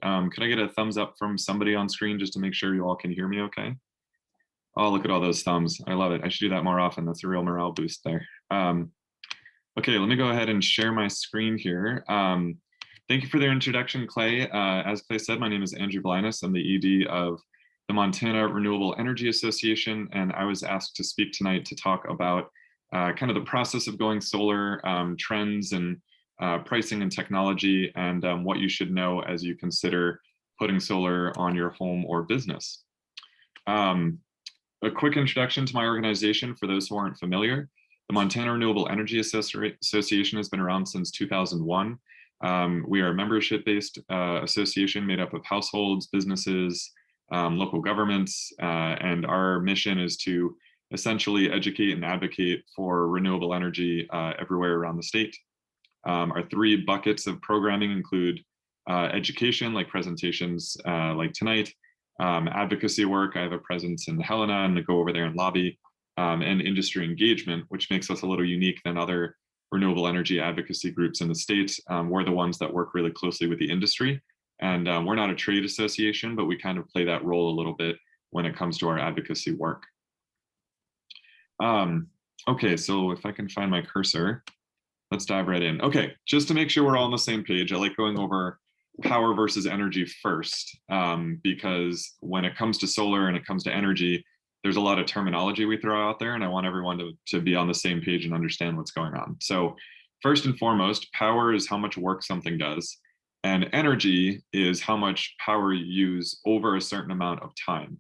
Could I get a thumbs up from somebody on screen just to make sure you all can hear me okay? Oh, look at all those thumbs. I love it. I should do that more often. That's a real morale boost there. Okay, let me go ahead and share my screen here. Thank you for the introduction, Clay. As Clay said, my name is Andrew Blinus. I'm the ED of the Montana Renewable Energy Association, and I was asked to speak tonight to talk about kind of the process of going solar, trends and pricing and technology, and what you should know as you consider putting solar on your home or business. A quick introduction to my organization for those who aren't familiar. The Montana Renewable Energy Association has been around since 2001. We are a membership-based association made up of households, businesses, local governments, and our mission is to essentially educate and advocate for renewable energy everywhere around the state. Our three buckets of programming include education, like presentations like tonight, advocacy work. I have a presence in Helena and I go over there and lobby, and industry engagement, which makes us a little unique than other renewable energy advocacy groups in the state. We're the ones that work really closely with the industry, and we're not a trade association, but we kind of play that role a little bit when it comes to our advocacy work. Okay, so if I can find my cursor, let's dive right in. Okay, just to make sure we're all on the same page, I like going over power versus energy first, because when it comes to solar and it comes to energy, there's a lot of terminology we throw out there, and I want everyone to be on the same page and understand what's going on. So first and foremost, power is how much work something does, and energy is how much power you use over a certain amount of time.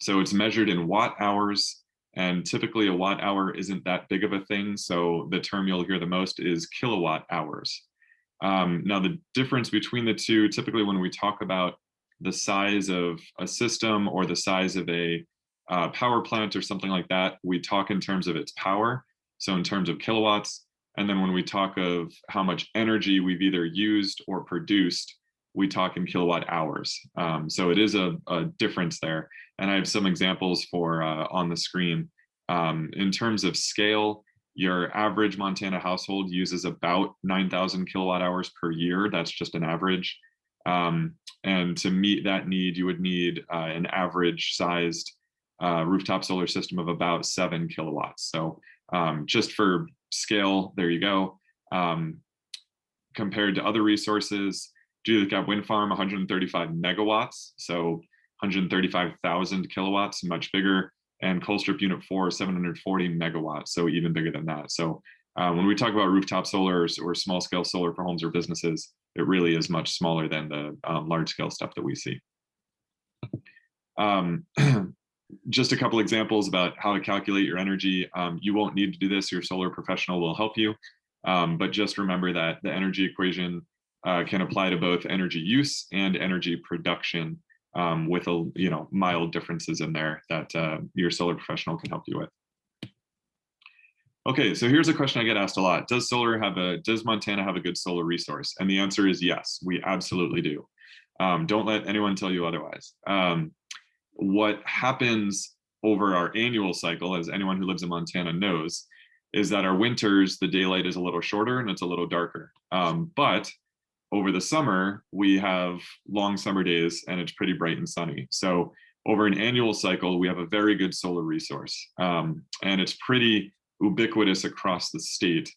So it's measured in watt hours, and typically a watt hour isn't that big of a thing, so the term you'll hear the most is kilowatt hours. Now, the difference between the two, typically when we talk about the size of a system or the size of a power plant or something like that, we talk in terms of its power, so in terms of kilowatts. And then when we talk of how much energy we've either used or produced, we talk in kilowatt hours. So it is a difference there. And I have some examples for on the screen. In terms of scale, your average Montana household uses about 9,000 kilowatt hours per year. That's just an average. And to meet that need, you would need an average sized rooftop solar system of about 7 kilowatts. So just for scale, there you go. Compared to other resources, Judith Gap Wind Farm, 135 megawatts, so 135,000 kilowatts, much bigger. And Colstrip Unit 4, 740 megawatts, so even bigger than that. So when we talk about rooftop solar or small scale solar for homes or businesses, it really is much smaller than the large scale stuff that we see. Just a couple examples about how to calculate your energy. You won't need to do this, your solar professional will help you. But just remember that the energy equation can apply to both energy use and energy production, with mild differences in there that your solar professional can help you with. Okay, so here's a question I get asked a lot. Does Montana have a good solar resource? And the answer is yes, we absolutely do. Don't let anyone tell you otherwise. What happens over our annual cycle, as anyone who lives in Montana knows, is that our winters, the daylight is a little shorter and it's a little darker. But over the summer, we have long summer days and it's pretty bright and sunny. So over an annual cycle, we have a very good solar resource. And it's pretty ubiquitous across the state.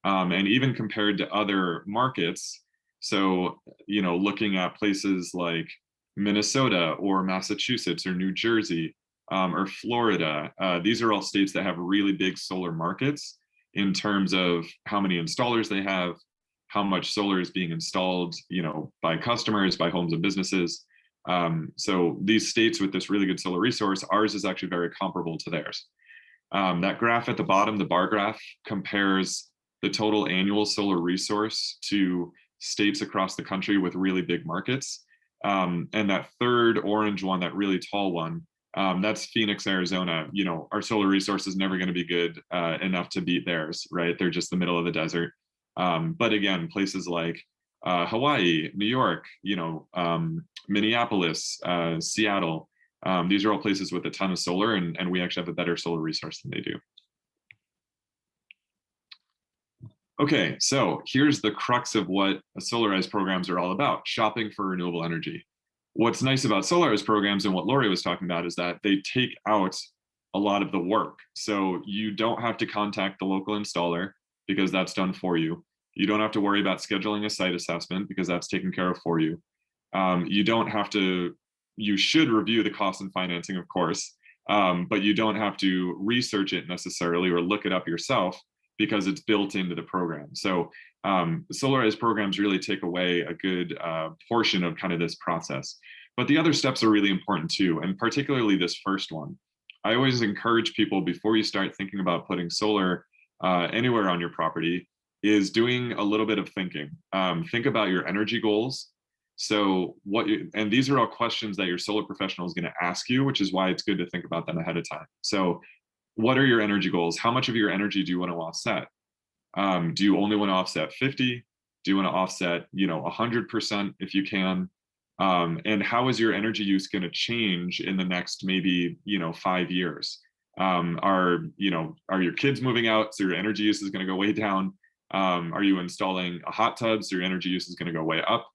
And even compared to other markets, so, looking at places like Minnesota or Massachusetts or New Jersey or Florida, these are all states that have really big solar markets in terms of how many installers they have, how much solar is being installed, by customers, by homes and businesses. So these states with this really good solar resource, ours is actually very comparable to theirs. That graph at the bottom, the bar graph, compares the total annual solar resource to states across the country with really big markets. And that third orange one, that really tall one, that's Phoenix, Arizona. Our solar resource is never going to be good enough to beat theirs, right? They're just the middle of the desert. But again, places like Hawaii, New York, Minneapolis, Seattle, these are all places with a ton of solar, and we actually have a better solar resource than they do. Okay, so here's the crux of what solarized programs are all about: shopping for renewable energy. What's nice about solarized programs and what Lori was talking about is that they take out a lot of the work. So you don't have to contact the local installer because that's done for you. You don't have to worry about scheduling a site assessment because that's taken care of for you. You don't have to, you should review the cost and financing, of course, but you don't have to research it necessarily or look it up yourself because it's built into the program. So solarized programs really take away a good portion of kind of this process. But the other steps are really important too, and particularly this first one. I always encourage people before you start thinking about putting solar anywhere on your property is doing a little bit of thinking. Think about your energy goals. So and these are all questions that your solar professional is going to ask you, which is why it's good to think about them ahead of time. So what are your energy goals? How much of your energy do you want to offset? Do you only want to offset 50? Do you want to offset, 100% if you can? And how is your energy use going to change in the next maybe 5 years? Are your kids moving out, so your energy use is going to go way down? Are you installing a hot tub, so your energy use is going to go way up?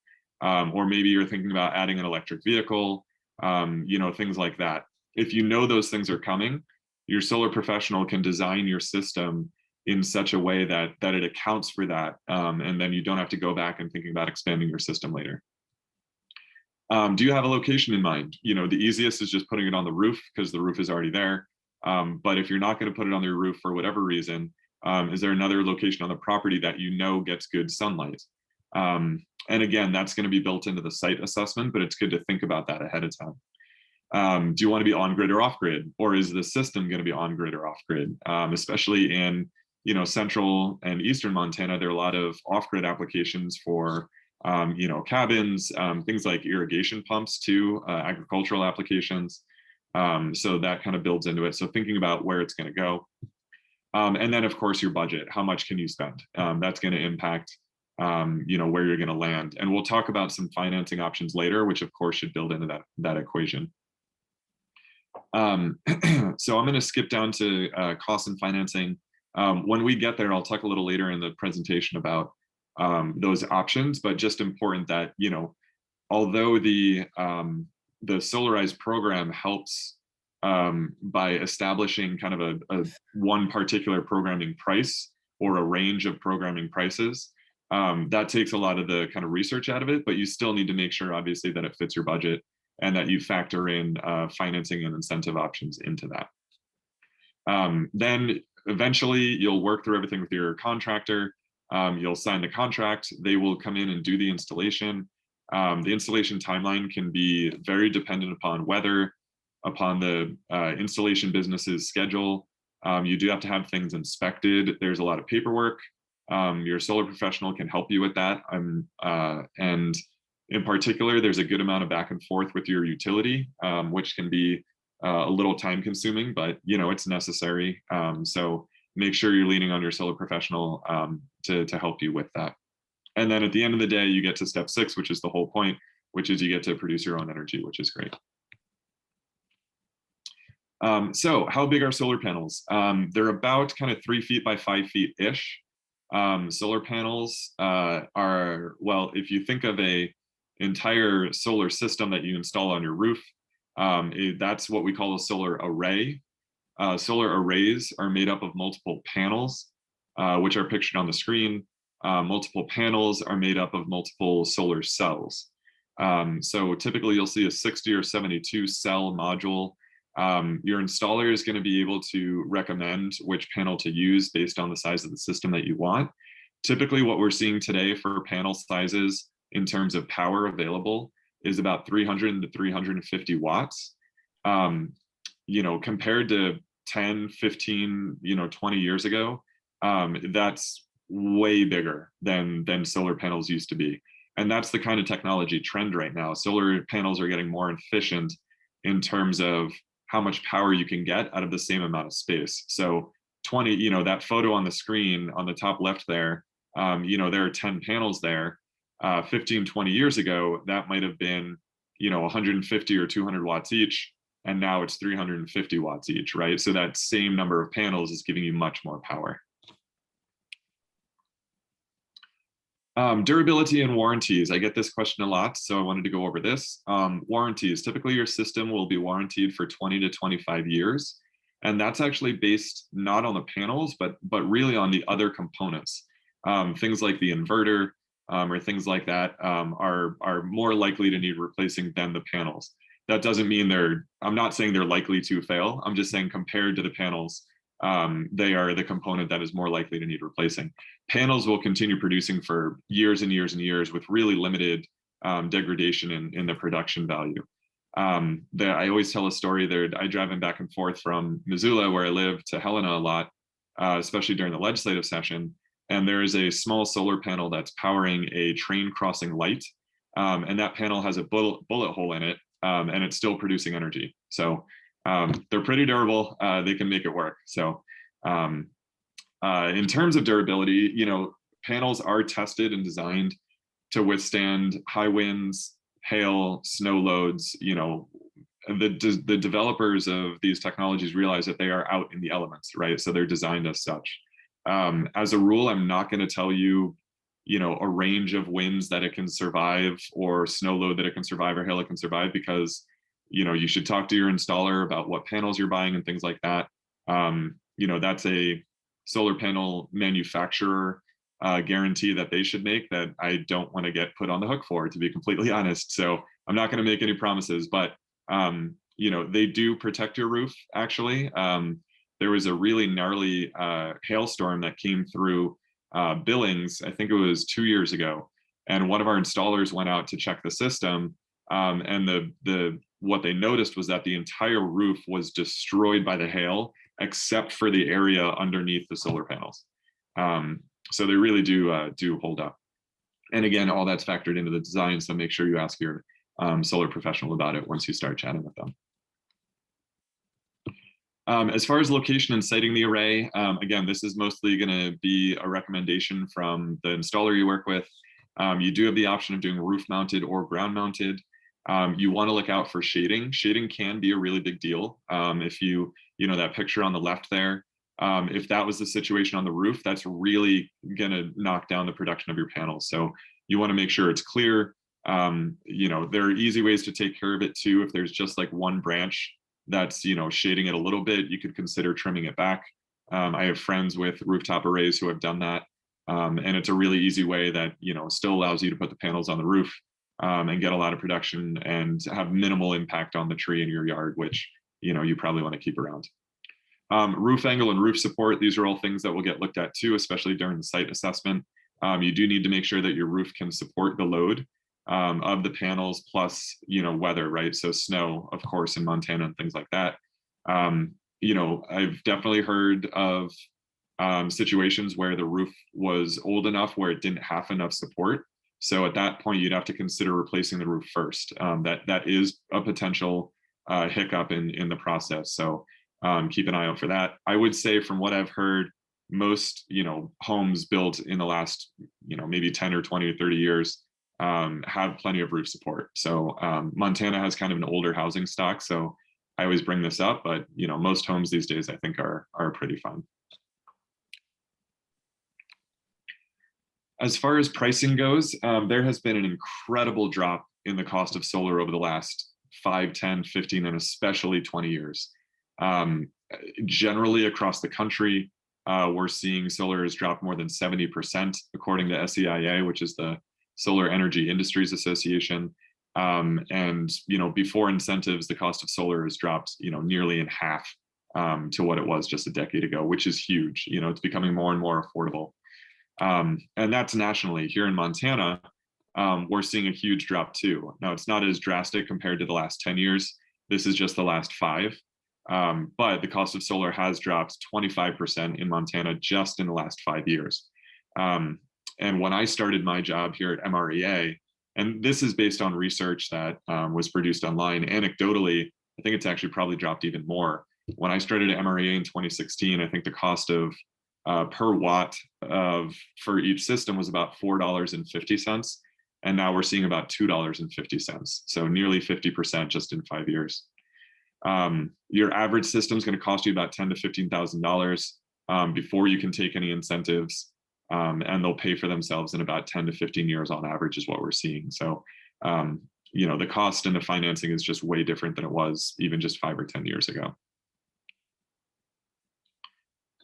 Or maybe you're thinking about adding an electric vehicle, things like that. If you know those things are coming, your solar professional can design your system in such a way that it accounts for that, and then you don't have to go back and thinking about expanding your system later. Do you have a location in mind? The easiest is just putting it on the roof because the roof is already there. But if you're not going to put it on your roof for whatever reason, is there another location on the property that gets good sunlight? And again, that's going to be built into the site assessment, but it's good to think about that ahead of time. Do you want to be on grid or off grid, or is the system going to be on grid or off grid? Especially in central and eastern Montana, there are a lot of off grid applications for cabins, things like irrigation pumps too, agricultural applications. So that kind of builds into it. So thinking about where it's going to go. And then of course your budget, how much can you spend? That's going to impact where you're going to land. And we'll talk about some financing options later, which of course should build into that equation. So I'm going to skip down to cost and financing. When we get there, I'll talk a little later in the presentation about those options, but just important that, although the solarized program helps by establishing kind of a one particular programming price or a range of programming prices, that takes a lot of the kind of research out of it, but you still need to make sure, obviously, that it fits your budget and that you factor in financing and incentive options into that. Then eventually you'll work through everything with your contractor. You'll sign the contract. They will come in and do the installation. The installation timeline can be very dependent upon weather, upon the installation business's schedule. You do have to have things inspected. There's a lot of paperwork. Your solar professional can help you with that. And in particular, there's a good amount of back and forth with your utility, which can be a little time consuming, but it's necessary. So make sure you're leaning on your solar professional to help you with that. And then at the end of the day, you get to step 6, which is the whole point, which is you get to produce your own energy, which is great. So how big are solar panels? They're about kind of 3 feet by 5 feet-ish. Solar panels are, well, if you think of a entire solar system that you install on your roof, that's what we call a solar array. Solar arrays are made up of multiple panels, which are pictured on the screen. Multiple panels are made up of multiple solar cells. So typically you'll see a 60 or 72 cell module. Your installer is going to be able to recommend which panel to use based on the size of the system that you want. Typically what we're seeing today for panel sizes in terms of power available is about 300 to 350 watts. Compared to 10, 15, 20 years ago, that's way bigger than solar panels used to be. And that's the kind of technology trend right now. Solar panels are getting more efficient in terms of how much power you can get out of the same amount of space. So 20, that photo on the screen on the top left there, there are 10 panels there. 15, 20 years ago, that might have been, 150 or 200 watts each. And now it's 350 watts each, right? So that same number of panels is giving you much more power. Durability and warranties. I get this question a lot, so I wanted to go over this. Warranties. Typically, your system will be warranted for 20 to 25 years. And that's actually based not on the panels, but really on the other components. Things like the inverter or things like that are more likely to need replacing than the panels. That doesn't mean I'm not saying they're likely to fail. I'm just saying compared to the panels, they are the component that is more likely to need replacing. Panels will continue producing for years and years and years with really limited degradation in the production value. I always tell a story there. I driving back and forth from Missoula, where I live, to Helena a lot, especially during the legislative session. And there is a small solar panel that's powering a train crossing light. And that panel has a bullet hole in it, and it's still producing energy. So they're pretty durable. They can make it work. So in terms of durability, panels are tested and designed to withstand high winds, hail, snow loads. The developers of these technologies realize that they are out in the elements, right? So they're designed as such. As a rule, I'm not going to tell you, a range of winds that it can survive, or snow load that it can survive, or hail it can survive, because you should talk to your installer about what panels you're buying and things like that. That's a solar panel manufacturer guarantee that they should make that I don't want to get put on the hook for, to be completely honest. So I'm not going to make any promises, but they do protect your roof. Actually, there was a really gnarly hailstorm that came through Billings. I think it was 2 years ago, and one of our installers went out to check the system, and what they noticed was that the entire roof was destroyed by the hail, except for the area underneath the solar panels. So they really do hold up. And again, all that's factored into the design, so make sure you ask your solar professional about it once you start chatting with them. As far as location and siting the array, again, this is mostly going to be a recommendation from the installer you work with. You do have the option of doing roof mounted or ground mounted. You want to look out for shading. Shading can be a really big deal. If that picture on the left there, if that was the situation on the roof, that's really going to knock down the production of your panels. So you want to make sure it's clear. There are easy ways to take care of it too. If there's just like one branch that's shading it a little bit, you could consider trimming it back. I have friends with rooftop arrays who have done that, and it's a really easy way that still allows you to put the panels on the roof and get a lot of production and have minimal impact on the tree in your yard, which you probably want to keep around. Roof angle and roof support, these are all things that will get looked at too, especially during the site assessment. You do need to make sure that your roof can support the load of the panels, plus weather, right? So snow, of course, in Montana and things like that. I've definitely heard of situations where the roof was old enough where it didn't have enough support. So at that point, you'd have to consider replacing the roof first. That is a potential hiccup in the process. So keep an eye out for that. I would say, from what I've heard, most homes built in the last maybe 10 or 20 or 30 years have plenty of roof support. So Montana has kind of an older housing stock, so I always bring this up, but most homes these days I think are pretty fine. As far as pricing goes, there has been an incredible drop in the cost of solar over the last 5, 10, 15, and especially 20 years. Generally across the country, we're seeing solar has dropped more than 70%, according to SEIA, which is the Solar Energy Industries Association. And before incentives, the cost of solar has dropped nearly in half to what it was just a decade ago, which is huge. It's becoming more and more affordable. And that's nationally. Here in Montana, we're seeing a huge drop too. Now, it's not as drastic compared to the last 10 years. This is just the last 5. But the cost of solar has dropped 25% in Montana just in the last 5 years. And when I started my job here at MREA, and this is based on research that was produced online, anecdotally, I think it's actually probably dropped even more. When I started at MREA in 2016, I think the cost of per watt for each system was about $4.50. And now we're seeing about $2.50. So nearly 50% just in 5 years. Your average system is going to cost you about $10,000 to $15,000 before you can take any incentives. and they'll pay for themselves in about 10 to 15 years on average is what we're seeing. So, you know, the cost and the financing is just way different than it was even just 5 or 10 years ago.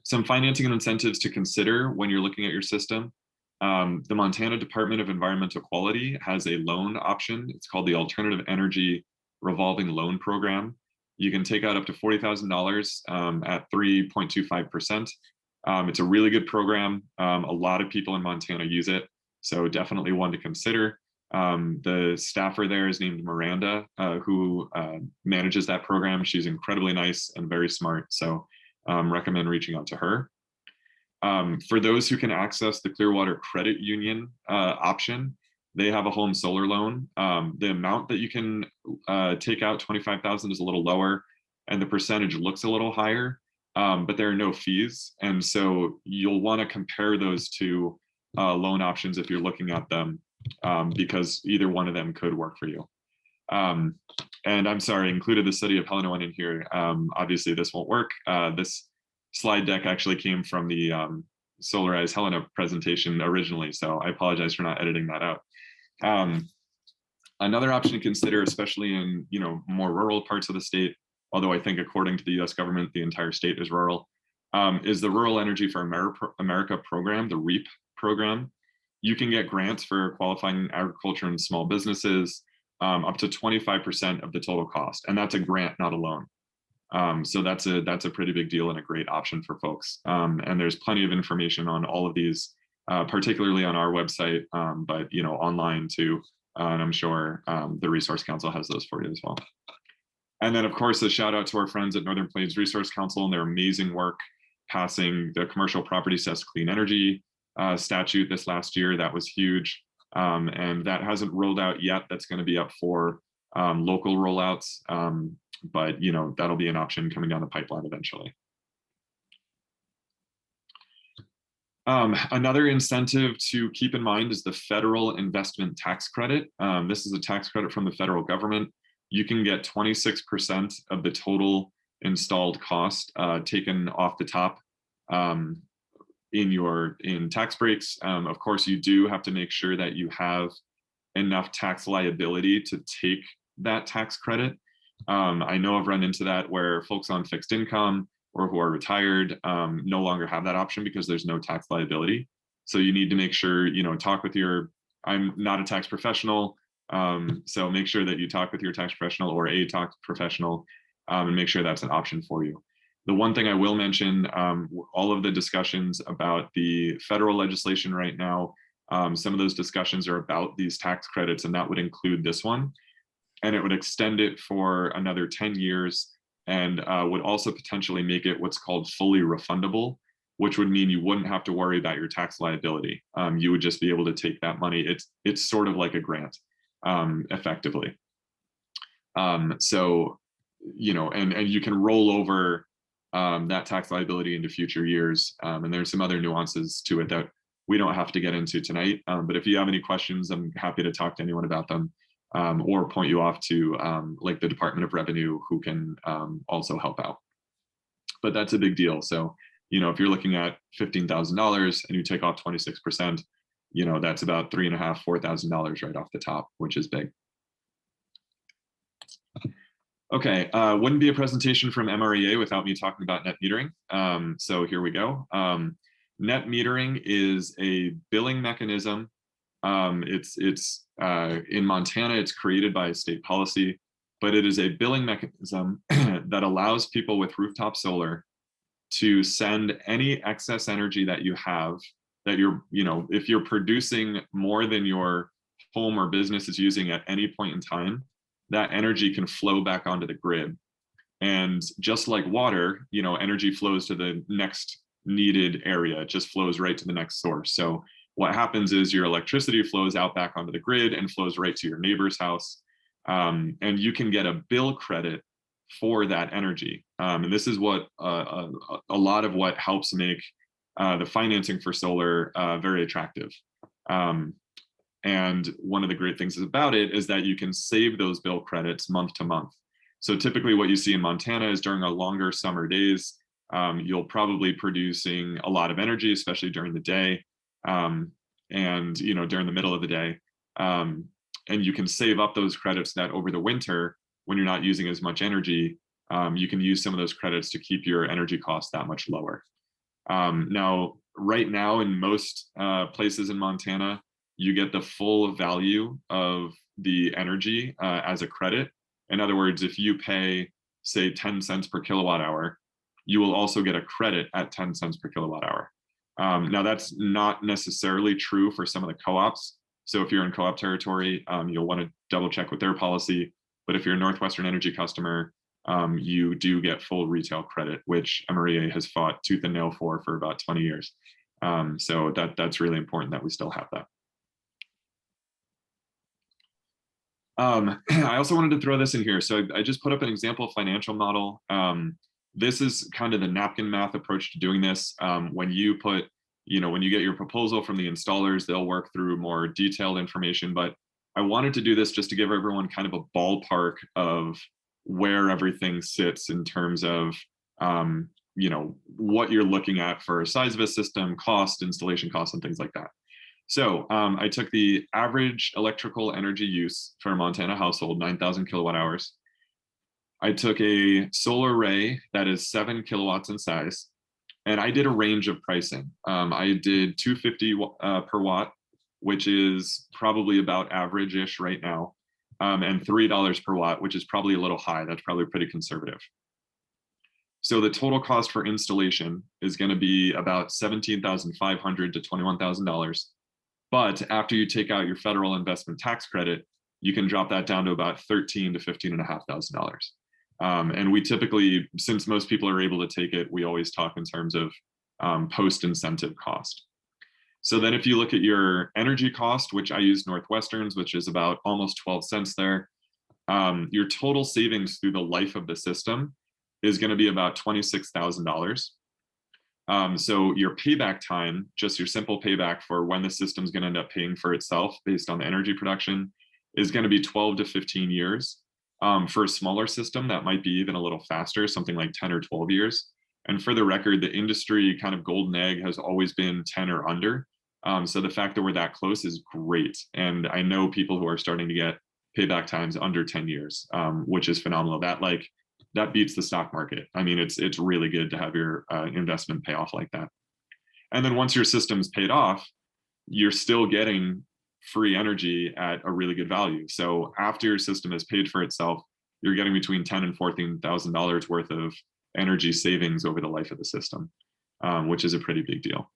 Some financing and incentives to consider when you're looking at your system. The Montana Department of Environmental Quality has a loan option. It's called the Alternative Energy Revolving Loan Program. You can take out up to $40,000 at 3.25%. It's a really good program. A lot of people in Montana use it, so definitely one to consider. The staffer there is named Miranda, who manages that program. She's incredibly nice and very smart, so recommend reaching out to her. For those who can access the Clearwater Credit Union option, they have a home solar loan. The amount that you can take out, $25,000, is a little lower, and the percentage looks a little higher, but there are no fees. And so you'll want to compare those two loan options if you're looking at them, because either one of them could work for you. And I'm sorry, I included the city of Helena in here. Obviously, this won't work. This slide deck actually came from the Solarize Helena presentation originally, so I apologize for not editing that out. Another option to consider, especially in more rural parts of the state, although I think according to the U.S. government, the entire state is rural, is the Rural Energy for America program, the REAP program. You can get grants for qualifying agriculture and small businesses, up to 25% of the total cost, and that's a grant, not a loan. So that's a pretty big deal and a great option for folks. And there's plenty of information on all of these, particularly on our website, but online too. And I'm sure the Resource Council has those for you as well. And then, of course, a shout out to our friends at Northern Plains Resource Council and their amazing work passing the Commercial Property Test Clean Energy statute this last year. That was huge. And that hasn't rolled out yet. That's going to be up for local rollouts. But that'll be an option coming down the pipeline eventually. Another incentive to keep in mind is the federal investment tax credit. This is a tax credit from the federal government. You can get 26% of the total installed cost taken off the top in tax breaks. Of course, you do have to make sure that you have enough tax liability to take that tax credit. I know I've run into that where folks on fixed income or who are retired no longer have that option because there's no tax liability. So you need to make sure, talk with I'm not a tax professional, so make sure that you talk with your tax professional or a tax professional and make sure that's an option for you. The one thing I will mention, all of the discussions about the federal legislation right now, some of those discussions are about these tax credits, and that would include this one. And it would extend it for another 10 years and would also potentially make it what's called fully refundable, which would mean you wouldn't have to worry about your tax liability. You would just be able to take that money. It's sort of like a grant, effectively. So, and you can roll over that tax liability into future years. And there's some other nuances to it that we don't have to get into tonight. But if you have any questions, I'm happy to talk to anyone about them. Or point you off to like the Department of Revenue, who can also help out. But that's a big deal. So, if you're looking at $15,000 and you take off 26%, that's about $3,500, $4,000 right off the top, which is big. Okay, wouldn't be a presentation from MREA without me talking about net metering. So here we go. Net metering is a billing mechanism. It's in Montana, it's created by a state policy, but it is a billing mechanism that allows people with rooftop solar to send any excess energy that you have, that if you're producing more than your home or business is using at any point in time, that energy can flow back onto the grid. And just like water, energy flows to the next needed area. It just flows right to the next source. So what happens is your electricity flows out back onto the grid and flows right to your neighbor's house. And you can get a bill credit for that energy. And this is what a lot of what helps make the financing for solar very attractive. And one of the great things about it is that you can save those bill credits month to month. So typically what you see in Montana is during a longer summer days, you'll probably producing a lot of energy, especially during the day. and during the middle of the day, and you can save up those credits that over the winter, when you're not using as much energy, you can use some of those credits to keep your energy costs that much lower. Now, right now in most places in Montana, you get the full value of the energy as a credit. In other words, if you pay, say, 10 cents per kilowatt hour, you will also get a credit at 10 cents per kilowatt hour. Now, that's not necessarily true for some of the co-ops. So if you're in co-op territory, you'll want to double check with their policy. But if you're a Northwestern Energy customer, you do get full retail credit, which MREA has fought tooth and nail for about 20 years. So that's really important that we still have that. I also wanted to throw this in here. So I just put up an example financial model. This is kind of the napkin math approach to doing this. When you put, when you get your proposal from the installers, they'll work through more detailed information. But I wanted to do this just to give everyone kind of a ballpark of where everything sits in terms of, what you're looking at for size of a system, cost, installation costs, and things like that. So I took the average electrical energy use for a Montana household, 9,000 kilowatt hours. I took a solar array that is 7 kilowatts in size, and I did a range of pricing. I did $250 per watt, which is probably about average-ish right now, and $3 per watt, which is probably a little high. That's probably pretty conservative. So the total cost for installation is going to be about $17,500 to $21,000. But after you take out your federal investment tax credit, you can drop that down to about $13,000 to $15,500. And we typically, since most people are able to take it, we always talk in terms of post-incentive cost. So then if you look at your energy cost, which I use Northwestern's, which is about almost 12 cents there, your total savings through the life of the system is going to be about $26,000. So your payback time, just your simple payback for when the system's going to end up paying for itself based on the energy production, is going to be 12 to 15 years. For a smaller system, that might be even a little faster, something like 10 or 12 years. And for the record, the industry kind of golden egg has always been 10 or under. So the fact that we're that close is great. And I know people who are starting to get payback times under 10 years, which is phenomenal. That beats the stock market. I mean, it's really good to have your investment pay off like that. And then once your system's paid off, you're still getting free energy at a really good value. So after your system has paid for itself, you're getting between $10,000 and $14,000 worth of energy savings over the life of the system, which is a pretty big deal.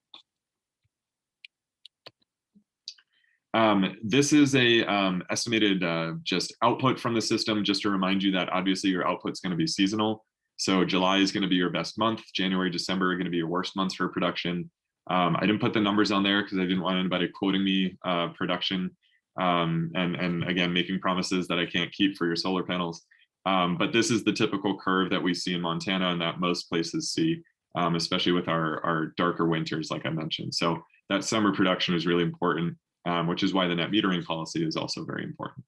This is a estimated just output from the system, just to remind you that obviously your output's going to be seasonal. So July is going to be your best month. January, December are going to be your worst months for production. I didn't put the numbers on there because I didn't want anybody quoting me production and again, making promises that I can't keep for your solar panels. But this is the typical curve that we see in Montana and that most places see, especially with our darker winters, like I mentioned. So that summer production is really important, which is why the net metering policy is also very important.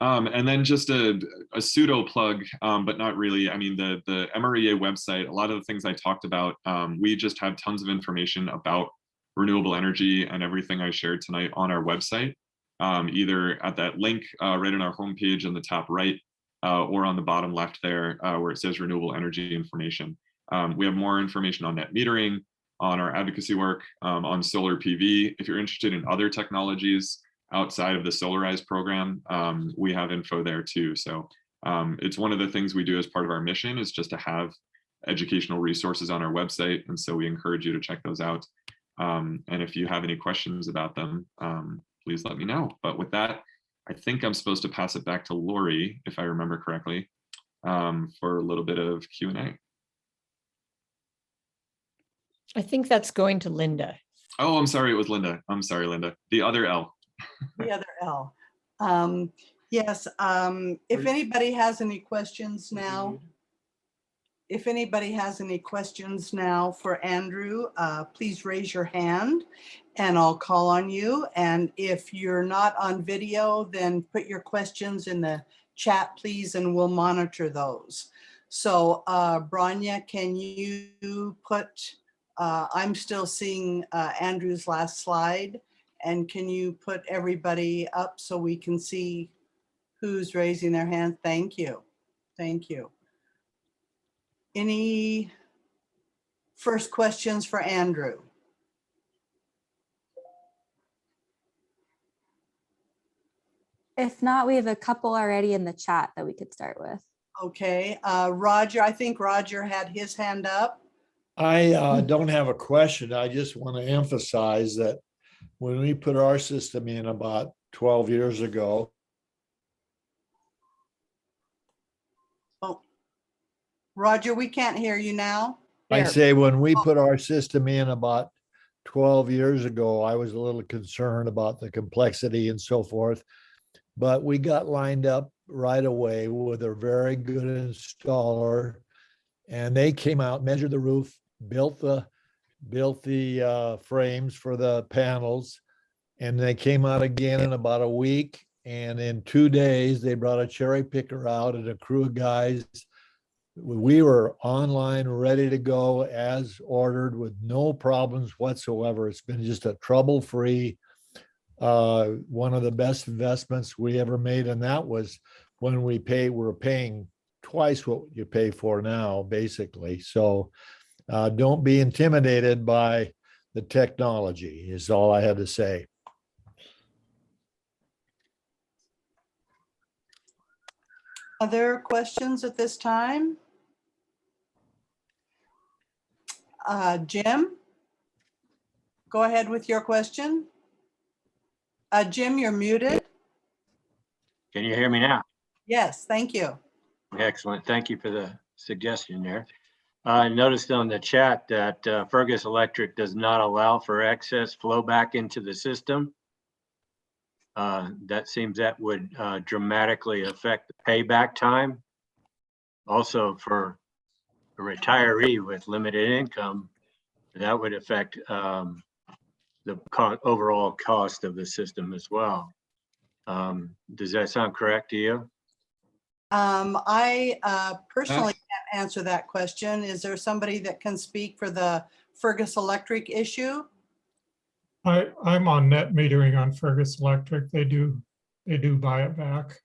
And then just a pseudo plug, but not really. I mean, the MREA website, a lot of the things I talked about, we just have tons of information about renewable energy and everything I shared tonight on our website, either at that link right on our homepage in the top right, or on the bottom left there where it says renewable energy information. We have more information on net metering, on our advocacy work, on solar PV. If you're interested in other technologies outside of the Solarize program, we have info there too. So it's one of the things we do as part of our mission, is just to have educational resources on our website. And so we encourage you to check those out. And if you have any questions about them, please let me know. But with that, I think I'm supposed to pass it back to Lori, if I remember correctly, for a little bit of Q&A. I think that's going to Linda. Oh, I'm sorry, it was Linda. I'm sorry, Linda. The other L. The other L. Yes, if anybody has any questions now, for Andrew, please raise your hand and I'll call on you. And if you're not on video, then put your questions in the chat, please, and we'll monitor those. So Branya, can you put I'm still seeing Andrew's last slide. And can you put everybody up so we can see who's raising their hand? Thank you. Thank you. Any first questions for Andrew? If not, we have a couple already in the chat that we could start with. Okay, Roger, I think Roger had his hand up. I don't have a question. I just want to emphasize that when we put our system in about 12 years ago, Roger, we can't hear you now. I There. say when we put our system in about 12 years ago, I was a little concerned about the complexity and so forth. But we got lined up right away with a very good installer. And they came out, measured the roof, built the frames for the panels. And they came out again in about a week. And in 2 days, they brought a cherry picker out and a crew of guys. We were online, ready to go as ordered with no problems whatsoever. It's been just a trouble-free, one of the best investments we ever made. And that was when we were paying twice what you pay for now, basically. So don't be intimidated by the technology is all I had to say. Other questions at this time? Jim? Go ahead with your question. Jim, you're muted. Can you hear me now? Yes, thank you. Excellent. Thank you for the suggestion there. I noticed on the chat that Fergus Electric does not allow for excess flow back into the system. That seems that would dramatically affect the payback time. Also, for a retiree with limited income, that would affect the overall cost of the system as well. Does that sound correct to you? I personally can't answer that question. Is there somebody that can speak for the Fergus Electric issue? I'm on net metering on Fergus Electric. They do buy it back.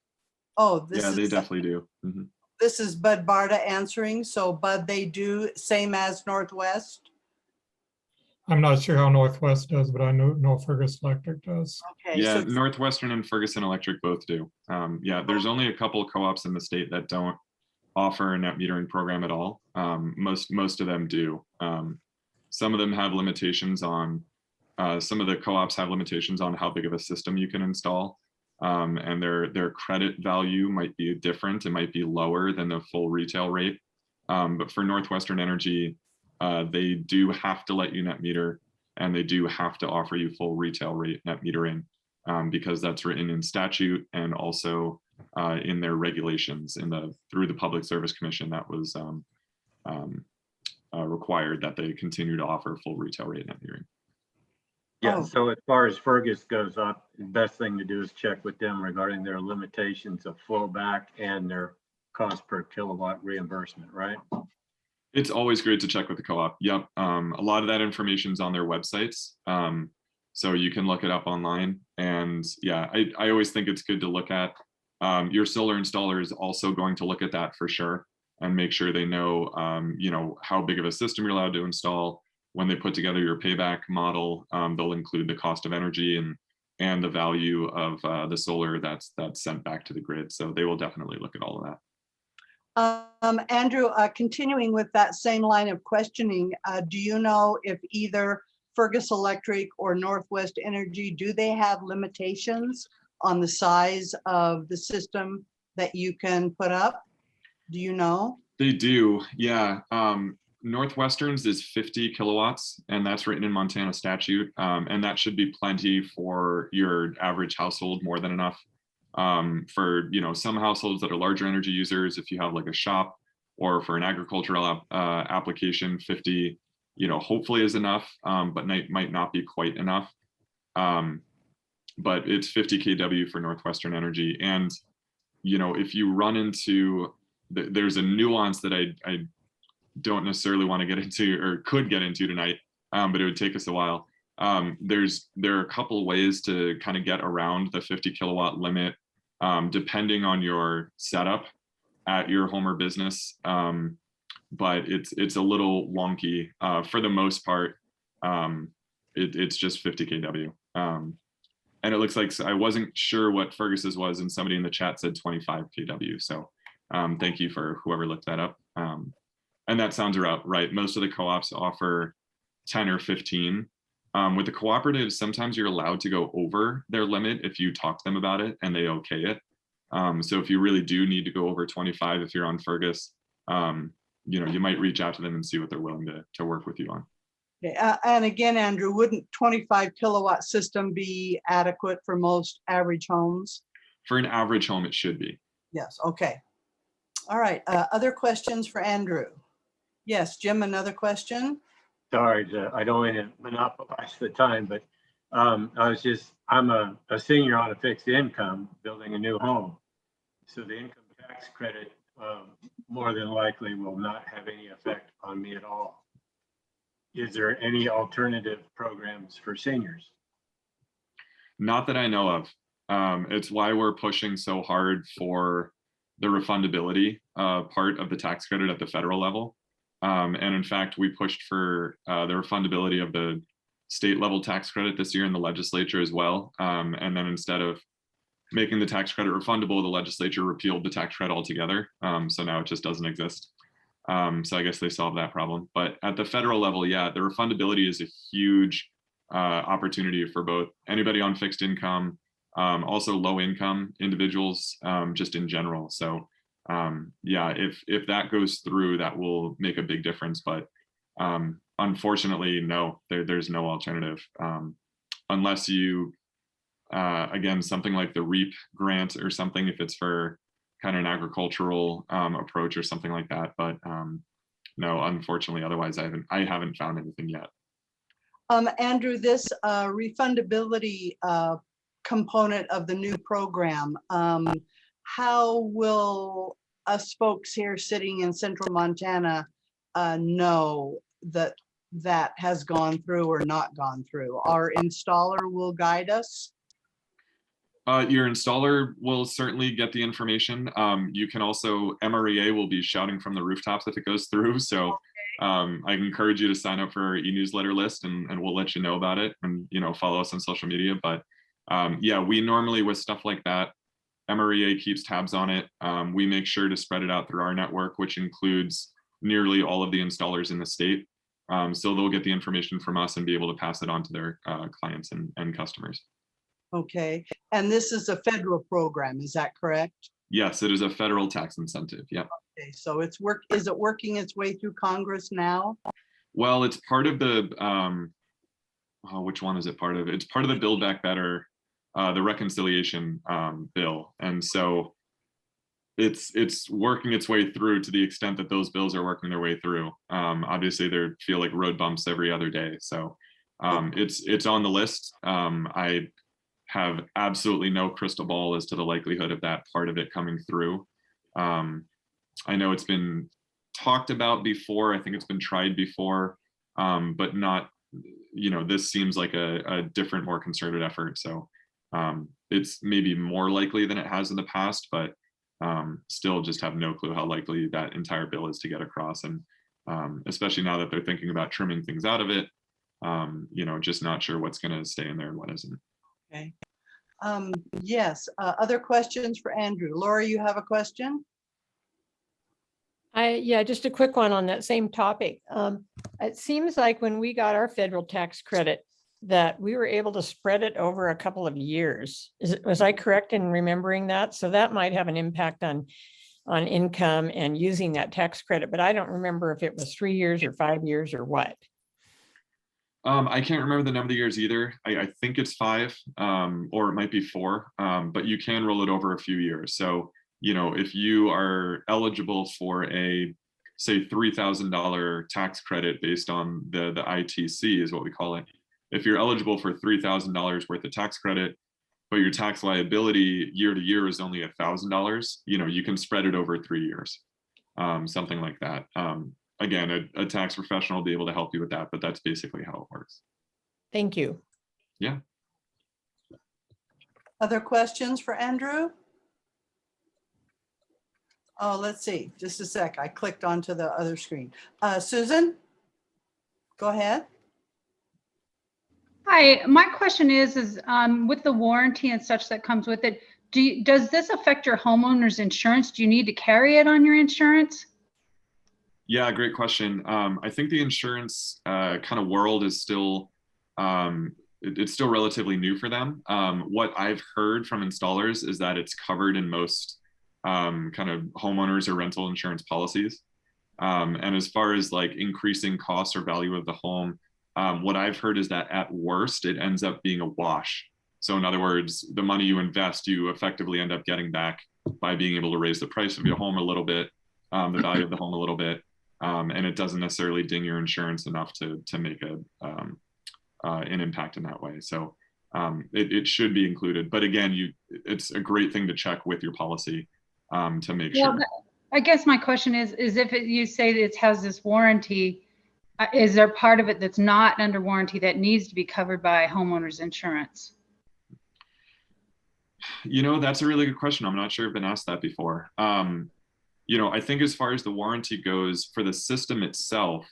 Oh, Yeah, they definitely do. Mhm. This is Bud Barta answering. So Bud, they do same as Northwest. I'm not sure how Northwest does, but I know Fergus Electric does. Okay. Yeah, So Northwestern and Ferguson Electric both do. Yeah, there's only a couple of co-ops in the state that don't offer a net metering program at all. Most of them do. Some of them have limitations on, some of the co-ops have limitations on how big of a system you can install. And their credit value might be different. It might be lower than the full retail rate. But for Northwestern Energy, they do have to let you net meter, and they do have to offer you full retail rate net metering, because that's written in statute and also in their regulations through the Public Service Commission. That was required that they continue to offer full retail rate net metering. Yeah, Oh. so as far as Fergus goes up, the best thing to do is check with them regarding their limitations of flow back and their cost per kilowatt reimbursement, right? It's always great to check with the co-op. Yep. A lot of that information is on their websites. So you can look it up online. And yeah, I always think it's good to look at. Your solar installer is also going to look at that for sure and make sure they know, how big of a system you're allowed to install. When they put together your payback model, they'll include the cost of energy and the value of the solar that's sent back to the grid. So they will definitely look at all of that. Andrew, continuing with that same line of questioning, do you know if either Fergus Electric or Northwest Energy, do they have limitations on the size of the system that you can put up? Do you know? They do, yeah. Northwestern's is 50 kilowatts, and that's written in Montana statute. And that should be plenty for your average household, more than enough. For some households that are larger energy users, if you have like a shop or for an agricultural application, 50 hopefully is enough, but might not be quite enough. But it's 50 kW for Northwestern Energy. And if you run into there's a nuance that I don't necessarily want to get into or could get into tonight, but it would take us a while. There are a couple ways to kind of get around the 50 kilowatt limit, depending on your setup at your home or business. But it's a little wonky. For the most part, it's just 50 kW. And it looks like, I wasn't sure what Fergus's was, and somebody in the chat said 25 kW. So thank you for whoever looked that up. And that sounds about right. Most of the co-ops offer 10 or 15. With the cooperatives, sometimes you're allowed to go over their limit if you talk to them about it and they okay it. So if you really do need to go over 25, if you're on Fergus, you know, you might reach out to them and see what they're willing to work with you on. Okay, and again, Andrew, wouldn't 25 kilowatt system be adequate for most average homes? For an average home, it should be. Yes, okay. All right, other questions for Andrew? Yes, Jim, another question? Sorry, I don't want to monopolize the time, but I'm a senior on a fixed income building a new home. So the income tax credit more than likely will not have any effect on me at all. Is there any alternative programs for seniors? Not that I know of. It's why we're pushing so hard for the refundability part of the tax credit at the federal level. And in fact, we pushed for the refundability of the state level tax credit this year in the legislature as well. And then instead of making the tax credit refundable, the legislature repealed the tax credit altogether. So now it just doesn't exist. So I guess they solved that problem. But at the federal level, yeah, the refundability is a huge opportunity for both anybody on fixed income, also low income individuals, just in general. So yeah, if that goes through, that will make a big difference. But unfortunately, no, there's no alternative unless you, again, something like the REAP grant or something, if it's for kind of an agricultural approach or something like that. But no, unfortunately, otherwise I haven't found anything yet. Andrew, this refundability component of the new program, how will us folks here sitting in central Montana know that that has gone through or not gone through? Our installer will guide us? Your installer will certainly get the information. You can also, MREA will be shouting from the rooftops if it goes through. So I encourage you to sign up for our e-newsletter list, and we'll let you know about it, and, you know, follow us on social media. But yeah, we normally, with stuff like that, MREA keeps tabs on it. We make sure to spread it out through our network, which includes nearly all of the installers in the state. So they'll get the information from us and be able to pass it on to their clients and customers. Okay, and this is a federal program, is that correct? Yes, it is a federal tax incentive. Yeah. Okay, so is it working its way through Congress now? Well, it's part of the, which one is it part of? It's part of the Build Back Better, the reconciliation bill. And so it's working its way through to the extent that those bills are working their way through. Obviously, they feel like road bumps every other day. So it's on the list. I have absolutely no crystal ball as to the likelihood of that part of it coming through. I know it's been talked about before. I think it's been tried before, but not, you know, this seems like a different, more concerted effort. So it's maybe more likely than it has in the past, but still just have no clue how likely that entire bill is to get across. And especially now that they're thinking about trimming things out of it, you know, just not sure what's going to stay in there and what isn't. Okay. Yes, other questions for Andrew? Laura, you have a question? Yeah, just a quick one on that same topic. It seems like when we got our federal tax credit that we were able to spread it over a couple of years. Was I correct in remembering that? So that might have an impact on income and using that tax credit, but I don't remember if it was 3 years or 5 years or what. I can't remember the number of the years either. I think it's 5, or it might be 4, but you can roll it over a few years. So, you know, if you are eligible for a, say, $3,000 tax credit based on the ITC is what we call it. If you're eligible for $3,000 worth of tax credit, but your tax liability year to year is only $1,000, you know, you can spread it over 3 years, something like that. again, a tax professional will be able to help you with that, but that's basically how it works. Thank you. Yeah. Other questions for Andrew? Oh, let's see, just a sec. I clicked onto the other screen. Susan? Go ahead. Hi, my question is with the warranty and such that comes with it, does this affect your homeowner's insurance? Do you need to carry it on your insurance? Yeah, great question. I think the insurance kind of world is still, it's still relatively new for them. What I've heard from installers is that it's covered in most kind of homeowners or rental insurance policies. And as far as like increasing cost or value of the home, what I've heard is that at worst, it ends up being a wash. So in other words, the money you invest, you effectively end up getting back by being able to raise the price of your home a little bit, the value of the home a little bit. And it doesn't necessarily ding your insurance enough to make an impact in that way. So it should be included. But again, it's a great thing to check with your policy to make sure. I guess my question is if you say that it has this warranty, is there part of it that's not under warranty that needs to be covered by homeowners insurance? You know, that's a really good question. I'm not sure I've been asked that before. You know, I think as far as the warranty goes for the system itself,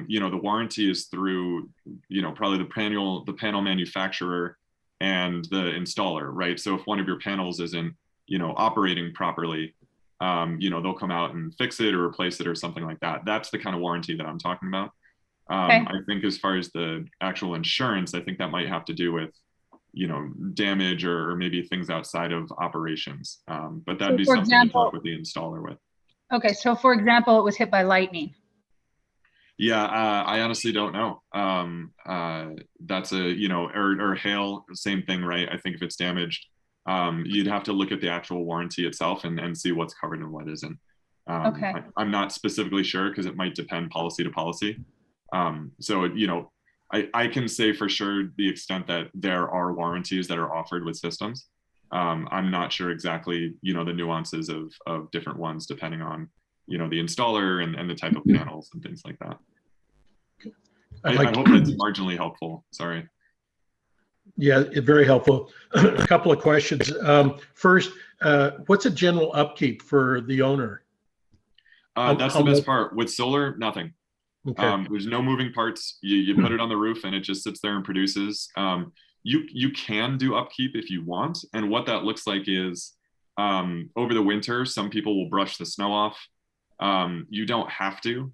you know, the warranty is through, you know, probably the panel manufacturer and the installer, right? So if one of your panels isn't, you know, operating properly, you know, they'll come out and fix it or replace it or something like that. That's the kind of warranty that I'm talking about. Okay. I think as far as the actual insurance, I think that might have to do with, you know, damage or maybe things outside of operations. But that'd be something to talk with the installer with. Okay, so for example, it was hit by lightning. Yeah, I honestly don't know. That's a, you know, or hail, same thing, right? I think if it's damaged, you'd have to look at the actual warranty itself and see what's covered and what isn't. Okay. I'm not specifically sure because it might depend policy to policy. So, you know, I can say for sure the extent that there are warranties that are offered with systems. I'm not sure exactly, you know, the nuances of different ones depending on, you know, the installer and the type of panels and things like that. I hope that's marginally helpful. Sorry. Yeah, very helpful. A couple of questions. First, what's a general upkeep for the owner? That's the best part. With solar, nothing. Okay. There's no moving parts. You put it on the roof and it just sits there and produces. You can do upkeep if you want. And what that looks like is over the winter, some people will brush the snow off. You don't have to.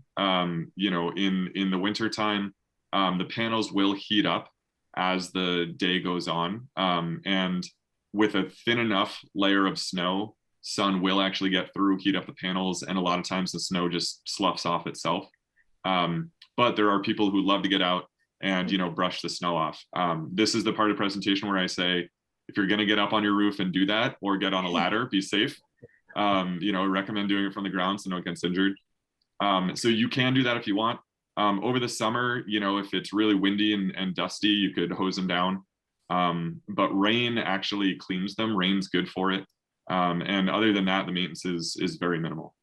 You know, in the winter time, the panels will heat up as the day goes on. And with a thin enough layer of snow, sun will actually get through, heat up the panels. And a lot of times the snow just sloughs off itself. But there are people who love to get out and, you know, brush the snow off. This is the part of the presentation where I say, if you're going to get up on your roof and do that or get on a ladder, be safe. You know, recommend doing it from the ground so no one gets injured. So you can do that if you want. Over the summer, you know, if it's really windy and dusty, you could hose them down. But rain actually cleans them. Rain's good for it. And other than that, the maintenance is very minimal.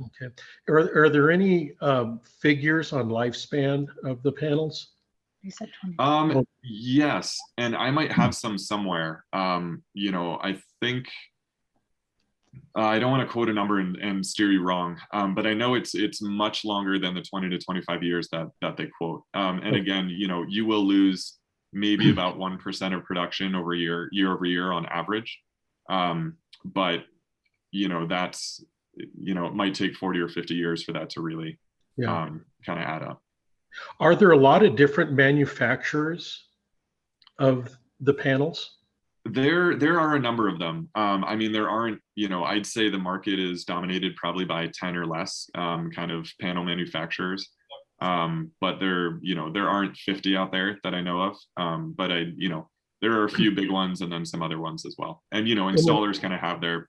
Okay. Are there any figures on lifespan of the panels? You said 20. Yes, and I might have some somewhere. You know, I think I don't want to quote a number and steer you wrong, but I know it's much longer than the 20 to 25 years that they quote. And again, you know, you will lose maybe about 1% of production over year over year on average. But you know, that's, you know, it might take 40 or 50 years for that to really kind of add up. Are there a lot of different manufacturers of the panels? There are a number of them. I mean, there aren't, you know, I'd say the market is dominated probably by 10 or less kind of panel manufacturers. But there, you know, there aren't 50 out there that I know of. But you know, there are a few big ones and then some other ones as well. And, you know, installers kind of have their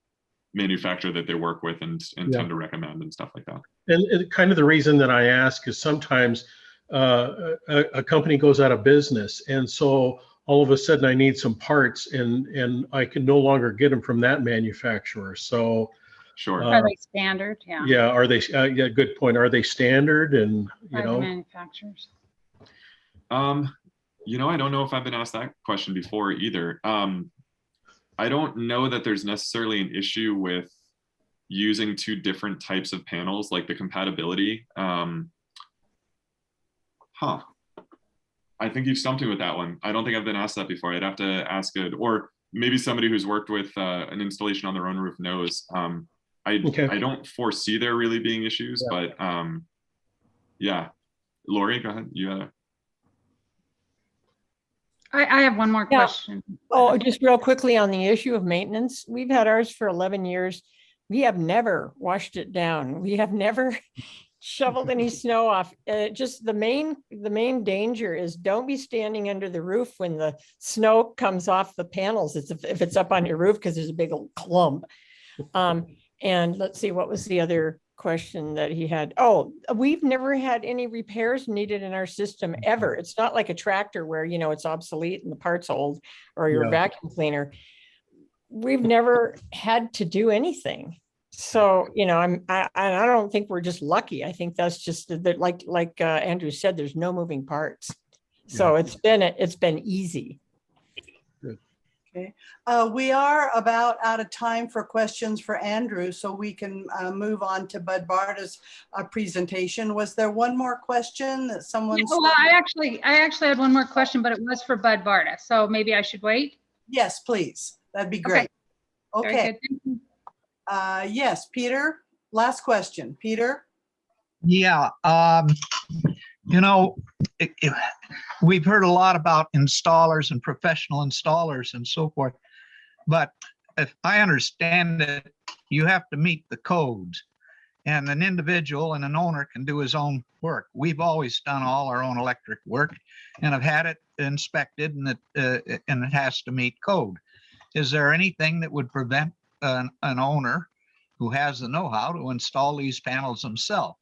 manufacturer that they work with and tend to recommend and stuff like that. And kind of the reason that I ask is sometimes a company goes out of business. And so all of a sudden I need some parts and I can no longer get them from that manufacturer. So Sure. Are they standard? Yeah. Yeah, are they, yeah, good point. Are they standard and, By you the know, manufacturers. You know, I don't know if I've been asked that question before either. I don't know that there's necessarily an issue with using two different types of panels, like the compatibility. I think you've stumped me with that one. I don't think I've been asked that before. I'd have to ask it, or maybe somebody who's worked with an installation on their own roof knows. Okay. I don't foresee there really being issues, Yeah. but yeah. Lori, go ahead. You had a. I have one more Yeah. question. Oh, just real quickly on the issue of maintenance. We've had ours for 11 years. We have never washed it down. We have never shoveled any snow off. Just the main danger is don't be standing under the roof when the snow comes off the panels. It's if it's up on your roof because there's a big old clump. And let's see, what was the other question that he had? Oh, we've never had any repairs needed in our system ever. It's not like a tractor where, you know, it's obsolete and the parts old, or your Yeah. vacuum cleaner. We've never had to do anything. So, you know, I don't think we're just lucky. I think that's just that, like Andrew said, there's no moving parts. So it's been easy. Okay. We are about out of time for questions for Andrew, so we can move on to Bud Barta's presentation. Was there one more question that someone? Well, I actually had one more question, but it was for Bud Barta. So maybe I should wait. Yes, please. That'd be great. Very Okay. good. Thank you. Yes, Peter, last question. Peter? Yeah, you know, we've heard a lot about installers and professional installers and so forth, but if I understand it, you have to meet the codes, and an individual and an owner can do his own work. We've always done all our own electric work and have had it inspected, and it has to meet code. Is there anything that would prevent an owner who has the know-how to install these panels himself?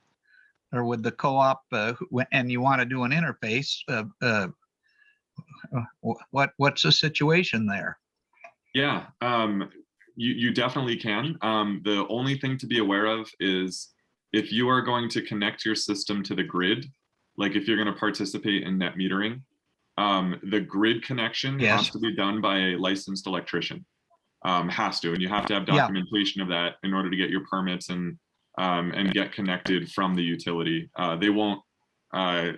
Or would the co-op, and you want to do an interface, what's the situation there? Yeah, you definitely can. The only thing to be aware of is if you are going to connect your system to the grid, like if you're going to participate in net metering, the grid connection has to be done by a licensed electrician. Has to, and you have to have documentation of that in order to get your permits and get connected from the utility. They won't,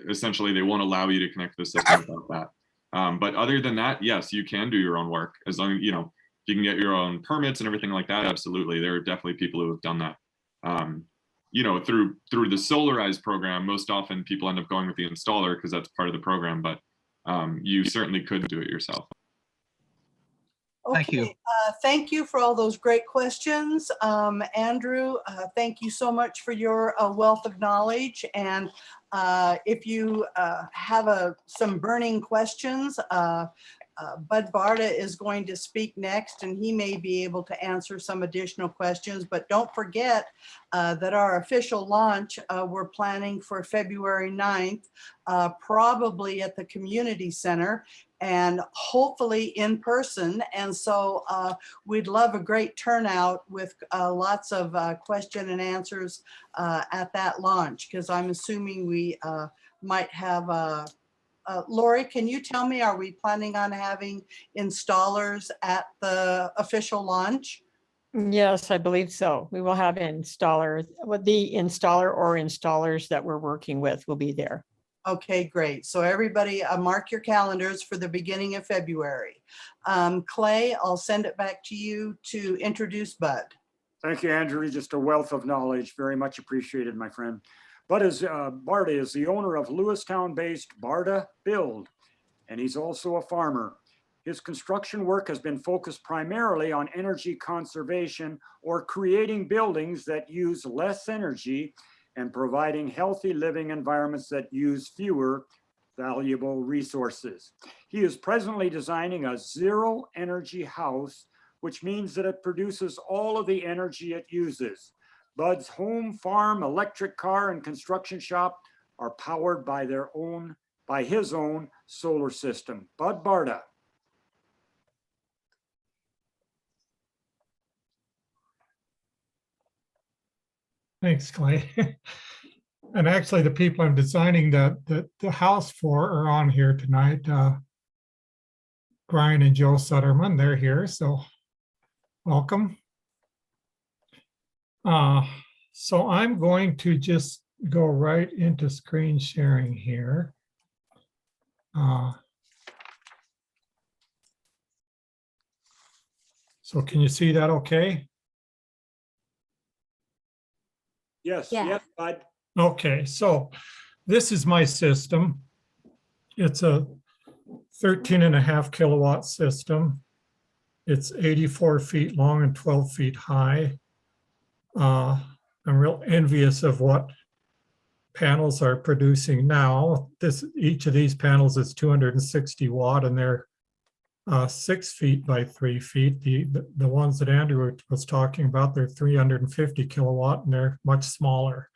essentially, they won't allow you to connect to the system without that. But other than that, yes, you can do your own work as long as, you know, you can get your own permits and everything like that. Absolutely. There are definitely people who have done that. You know, through the Solarize program, most often people end up going with the installer because that's part of the program, but you certainly could do it yourself. Thank you. Thank you for all those great questions. Andrew, thank you so much for your wealth of knowledge. And if you have some burning questions, Bud Barta is going to speak next, and he may be able to answer some additional questions. But don't forget that our official launch, we're planning for February 9th, probably at the community center, and hopefully in person. And so we'd love a great turnout with lots of question and answers at that launch, because I'm assuming we might have Lori, can you tell me, are we planning on having installers at the official launch? Yes, I believe so. We will have installers, the installer or installers that we're working with will be there. Okay, great. So everybody mark your calendars for the beginning of February. Clay, I'll send it back to you to introduce Bud. Thank you, Andrew. Just a wealth of knowledge. Very much appreciated, my friend. Barta is the owner of Lewistown-based Barta Build, and he's also a farmer. His construction work has been focused primarily on energy conservation or creating buildings that use less energy and providing healthy living environments that use fewer valuable resources. He is presently designing a zero energy house, which means that it produces all of the energy it uses. Bud's home, farm, electric car, and construction shop are powered by his own solar system. Bud Barta. Thanks, Clay. And actually, the people I'm designing the house for are on here tonight. Brian and Joe Sutterman, they're here, so welcome. So I'm going to just go right into screen sharing here. So can you see that okay? Yes, Yeah. yes, bud. Okay, so this is my system. It's a 13.5 kilowatt system. It's 84 feet long and 12 feet high. I'm real envious of what panels are producing now. Each of these panels is 260 watt and they're 6 feet by 3 feet. The ones that Andrew was talking about, they're 350 kilowatt and they're much smaller.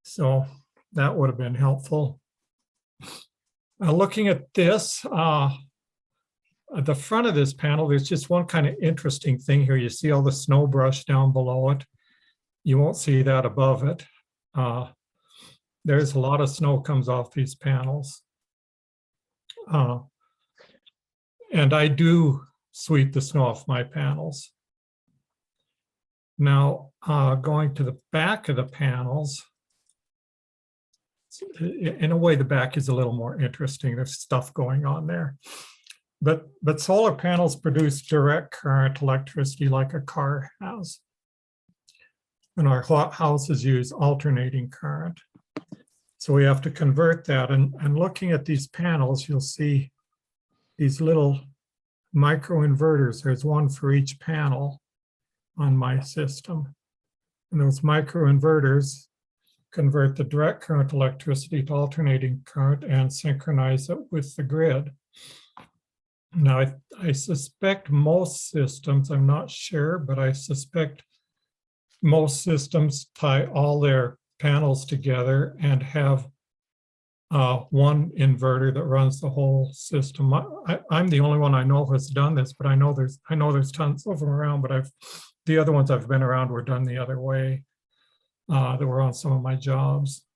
So that would have been helpful. Looking at this, at the front of this panel, there's just one kind of interesting thing here. You see all the snow brush down below it. You won't see that above it. There's a lot of snow comes off these panels. And I do sweep the snow off my panels. Now, going to the back of the panels, in a way, the back is a little more interesting. There's stuff going on there. But solar panels produce direct current electricity like a car has. And our houses use alternating current. So we have to convert that. And looking at these panels, you'll see these little microinverters. There's one for each panel on my system. And those microinverters convert the direct current electricity to alternating current and synchronize it with the grid. Now, I suspect most systems, I'm not sure, but I suspect most systems tie all their panels together and have one inverter that runs the whole system. I'm the only one I know who has done this, but I know there's tons of them around, but the other ones I've been around were done the other way. That were on some of my jobs.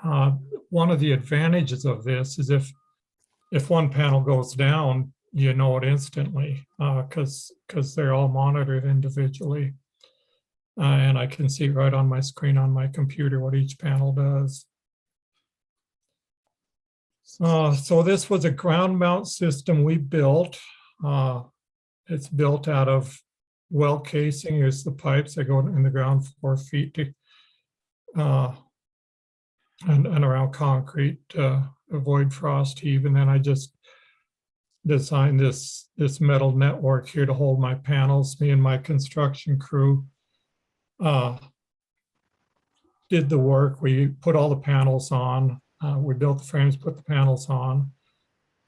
One of the advantages of this is if one panel goes down, you know it instantly because they're all monitored individually. And I can see right on my screen on my computer what each panel does. So this was a ground mount system we built. It's built out of well casing. Here's the pipes that go in the ground 4 feet to, and around concrete to avoid frost heave. And then I just designed this metal network here to hold my panels. Me and my construction crew did the work. We put all the panels on. We built the frames, put the panels on.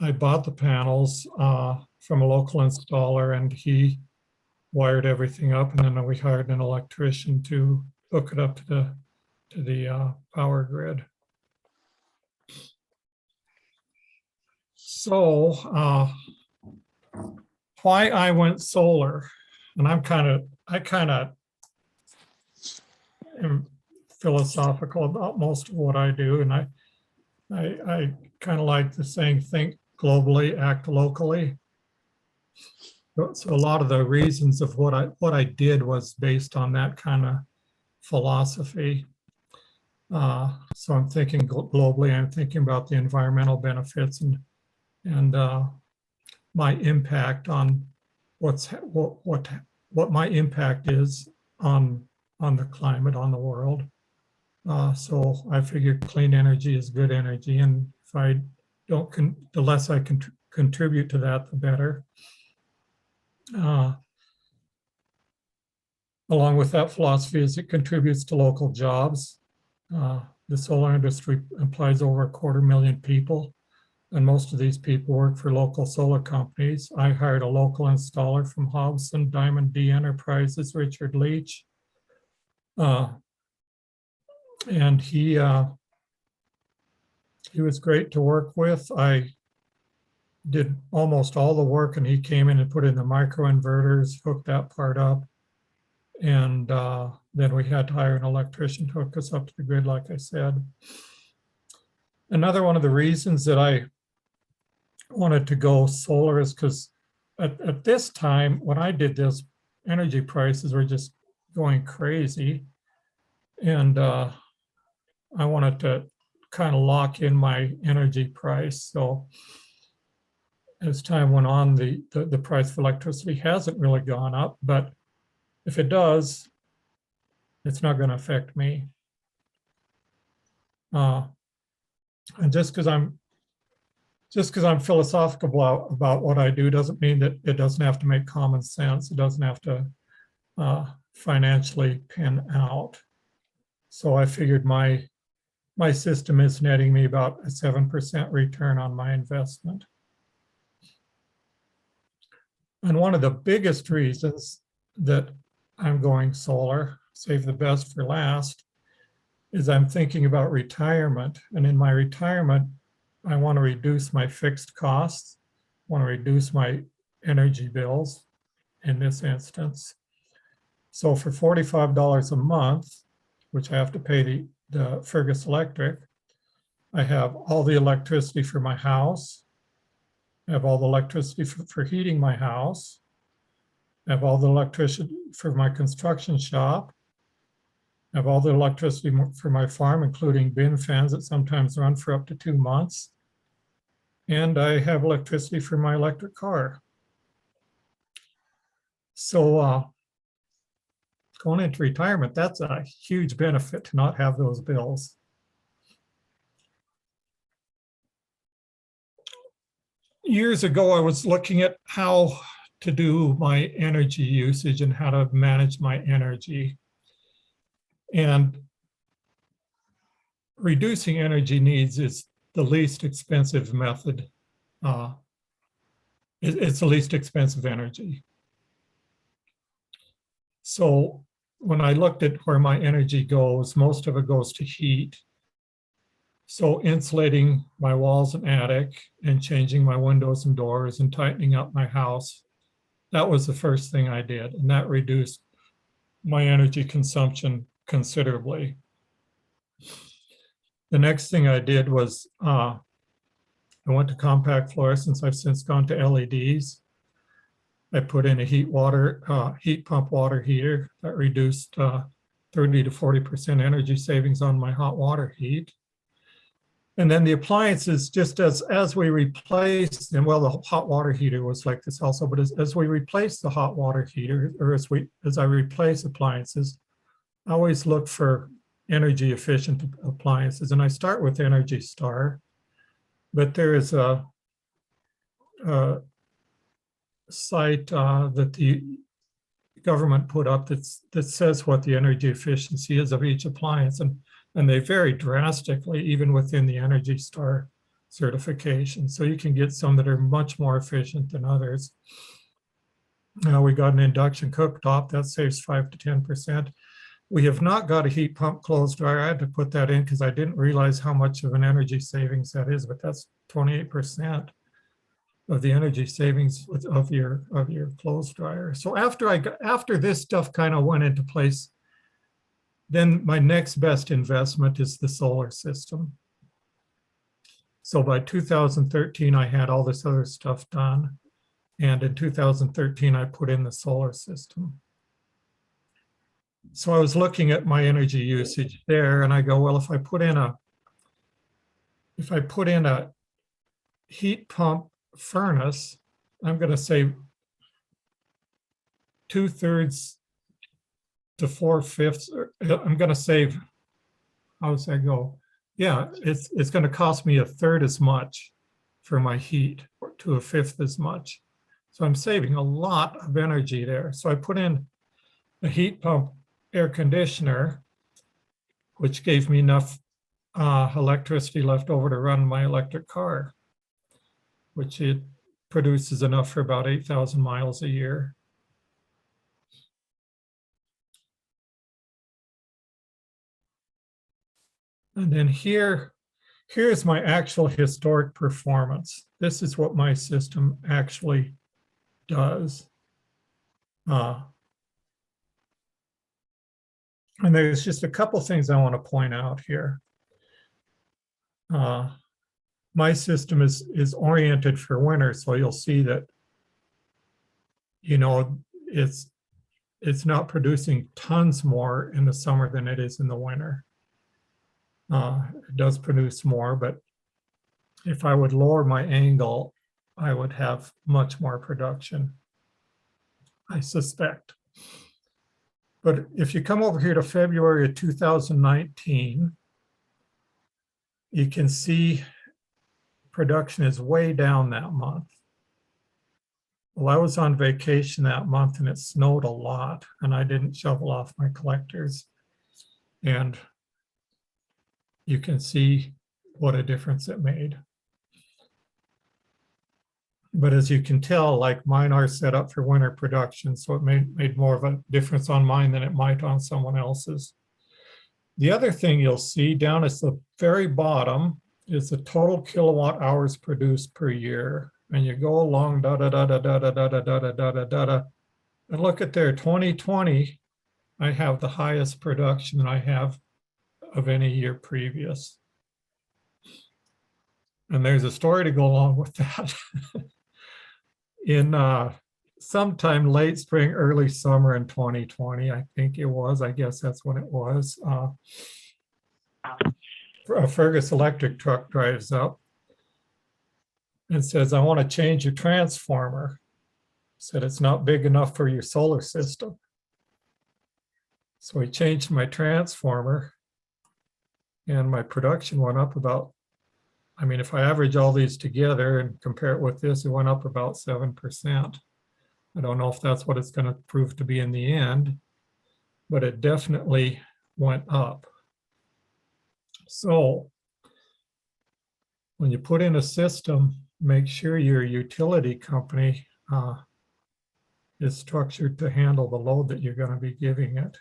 I bought the panels from a local installer and he wired everything up, and then we hired an electrician to hook it up to the power grid. So why I went solar, and I kind of am philosophical about most of what I do, and I kind of like the saying, think globally, act locally. So a lot of the reasons of what I did was based on that kind of philosophy. So I'm thinking globally. I'm thinking about the environmental benefits and my impact on what my impact is on the climate, on the world. So I figured clean energy is good energy, and if I don't, the less I can contribute to that, the better. Along with that philosophy is it contributes to local jobs. The solar industry employs over 250,000 people, and most of these people work for local solar companies. I hired a local installer from Hobson Diamond D Enterprises, Richard Leach. And he was great to work with. I did almost all the work and he came in and put in the microinverters, hooked that part up. And then we had to hire an electrician to hook us up to the grid, like I said. Another one of the reasons that I wanted to go solar is because at this time, when I did this, energy prices were just going crazy. And I wanted to kind of lock in my energy price. So as time went on, the price of electricity hasn't really gone up, but if it does, it's not going to affect me. And just because I'm philosophical about what I do doesn't mean that it doesn't have to make common sense. It doesn't have to financially pan out. So I figured my system is netting me about a 7% return on my investment. And one of the biggest reasons that I'm going solar, save the best for last, is I'm thinking about retirement. And in my retirement, I want to reduce my fixed costs, I want to reduce my energy bills in this instance. So for $45 a month, which I have to pay the Fergus Electric, I have all the electricity for my house, I have all the electricity for heating my house, I have all the electricity for my construction shop, I have all the electricity for my farm, including bin fans that sometimes run for up to 2 months. And I have electricity for my electric car. So going into retirement, that's a huge benefit to not have those bills. Years ago, I was looking at how to do my energy usage and how to manage my energy. And reducing energy needs is the least expensive method. It's the least expensive energy. So when I looked at where my energy goes, most of it goes to heat. So insulating my walls and attic and changing my windows and doors and tightening up my house, that was the first thing I did. And that reduced my energy consumption considerably. The next thing I did was I went to compact fluorescence. I've since gone to LEDs. I put in a heat pump water heater that reduced 30 to 40% energy savings on my hot water heat. And then the appliances, just as we replaced, and well, the hot water heater was like this also, but as we replace the hot water heater, or as I replace appliances, I always look for energy efficient appliances. And I start with Energy Star, but there is a site that the government put up that says what the energy efficiency is of each appliance. And they vary drastically even within the Energy Star certification. So you can get some that are much more efficient than others. We got an induction cooktop that saves 5 to 10%. We have not got a heat pump clothes dryer. I had to put that in because I didn't realize how much of an energy savings that is, but that's 28% of the energy savings of your clothes dryer. So after this stuff kind of went into place, then my next best investment is the solar system. So by 2013, I had all this other stuff done. And in 2013, I put in the solar system. So I was looking at my energy usage there and I go, well, if I put in a heat pump furnace, I'm going to save 2/3 to 4/5. I'm going to save, how does that go? Yeah, it's going to cost me 1/3 as much for my heat, or to 1/5 as much. So I'm saving a lot of energy there. So I put in a heat pump air conditioner, which gave me enough electricity left over to run my electric car, which it produces enough for about 8,000 miles a year. And then here's my actual historic performance. This is what my system actually does. And there's just a couple things I want to point out here. My system is oriented for winter, so you'll see that, you know, it's not producing tons more in the summer than it is in the winter. It does produce more, but if I would lower my angle, I would have much more production, I suspect. But if you come over here to February of 2019, you can see production is way down that month. Well, I was on vacation that month and it snowed a lot and I didn't shovel off my collectors. And you can see what a difference it made. But as you can tell, like mine are set up for winter production, so it made more of a difference on mine than it might on someone else's. The other thing you'll see down at the very bottom is the total kilowatt hours produced per year. And you go along, da da da da da da da da da da da da da. And look at there, 2020, I have the highest production that I have of any year previous. And there's a story to go along with that. In sometime late spring, early summer in 2020, I think it was, I guess that's when it was, a Fergus electric truck drives up and says, I want to change your transformer. Said, it's not big enough for your solar system. So he changed my transformer and my production went up about, I mean, if I average all these together and compare it with this, it went up about 7%. I don't know if that's what it's going to prove to be in the end, but it definitely went up. So when you put in a system, make sure your utility company is structured to handle the load that you're going to be giving it.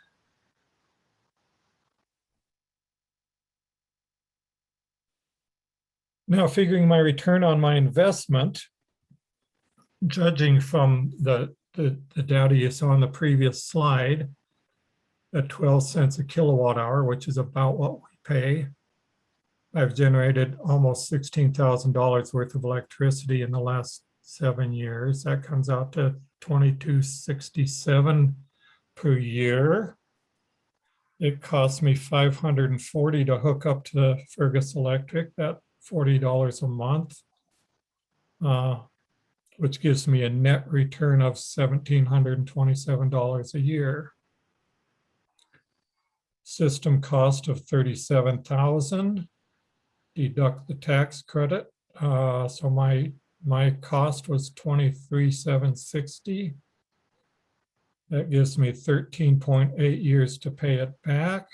Now, figuring my return on my investment, judging from the data you saw on the previous slide, at 12 cents a kilowatt hour, which is about what we pay, I've generated almost $16,000 worth of electricity in the last 7 years. That comes out to $22.67 per year. It costs me $540 to hook up to the Fergus Electric. That $40 a month, which gives me a net return of $1,727 a year. System cost of $37,000. Deduct the tax credit. So my cost was $23,760. That gives me 13.8 years to pay it back.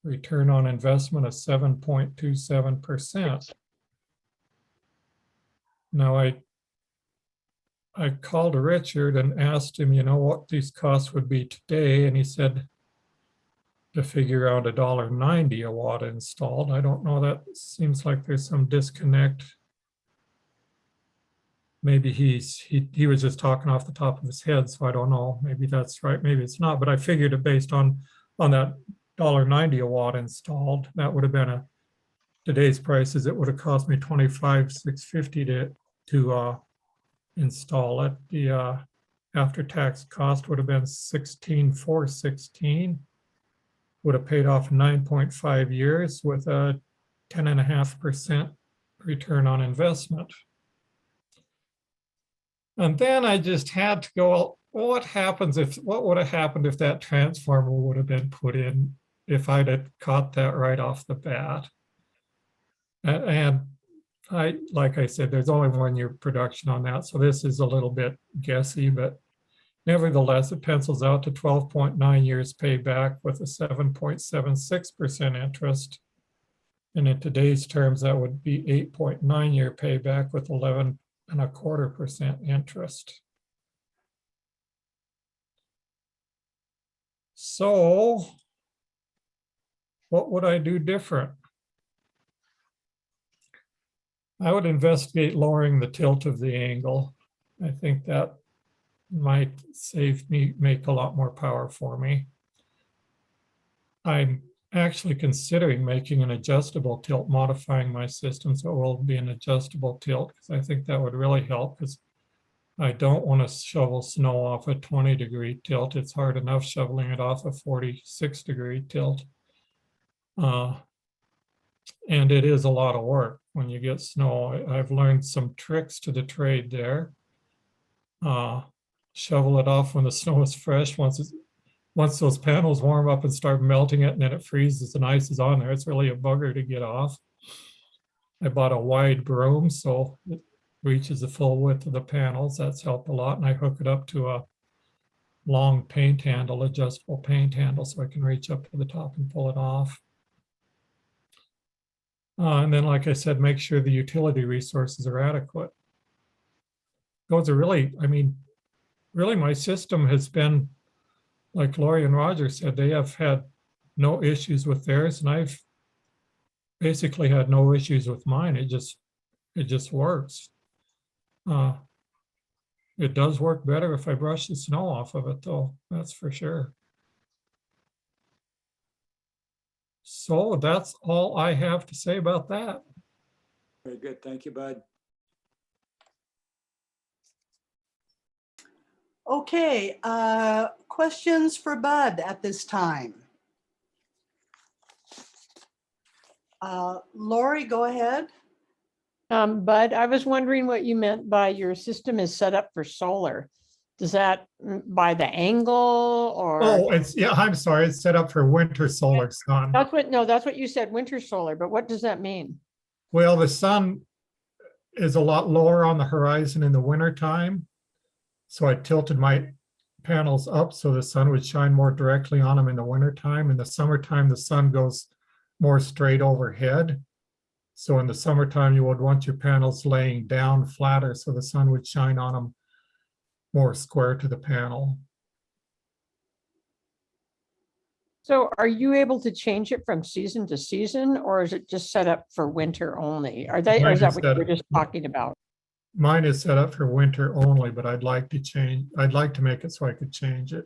Return on investment of 7.27%. Now I called Richard and asked him, you know, what these costs would be today, and he said to figure out $1.90 a watt installed. I don't know, that seems like there's some disconnect. Maybe he was just talking off the top of his head, so I don't know. Maybe that's right, maybe it's not, but I figured it based on that $1.90 a watt installed. That would have been today's prices, it would have cost me $25,650 to install it. The after-tax cost would have been $16,416. Would have paid off 9.5 years with a 10.5% return on investment. And then I just had to go, well, what would have happened if that transformer would have been put in, if I'd have caught that right off the bat? And like I said, there's only 1 year production on that, so this is a little bit guessy, but nevertheless, it pencils out to 12.9 years payback with a 7.76% interest. And in today's terms, that would be 8.9 year payback with 11.25% interest. So what would I do different? I would investigate lowering the tilt of the angle. I think that might make a lot more power for me. I'm actually considering making an adjustable tilt, modifying my system so it will be an adjustable tilt, because I think that would really help, because I don't want to shovel snow off a 20-degree tilt. It's hard enough shoveling it off a 46-degree tilt. And it is a lot of work when you get snow. I've learned some tricks to the trade there. Shovel it off when the snow is fresh. Once those panels warm up and start melting it, and then it freezes and ice is on there, it's really a bugger to get off. I bought a wide broom, so it reaches the full width of the panels. That's helped a lot. And I hook it up to a long paint handle, adjustable paint handle, so I can reach up to the top and pull it off. And then, like I said, make sure the utility resources are adequate. Those are really, I mean, really my system has been, like Lori and Roger said, they have had no issues with theirs, and I've basically had no issues with mine. It just works. It does work better if I brush the snow off of it, though, that's for sure. So that's all I have to say about that. Very good. Thank you, Bud. Okay, questions for Bud at this time? Lori, go ahead. Bud, I was wondering what you meant by your system is set up for solar. Does that by the angle or? Oh, yeah, I'm sorry. It's set up for winter solar sun. That's what you said, winter solar, but what does that mean? Well, the sun is a lot lower on the horizon in the winter time. So I tilted my panels up so the sun would shine more directly on them in the winter time. In the summertime, the sun goes more straight overhead. So in the summertime, you would want your panels laying down flatter so the sun would shine on them more square to the panel. So are you able to change it from season to season, or is it just set up for winter only? Or is that what you were just talking about? Mine is set up for winter only, but I'd like to make it so I could change it.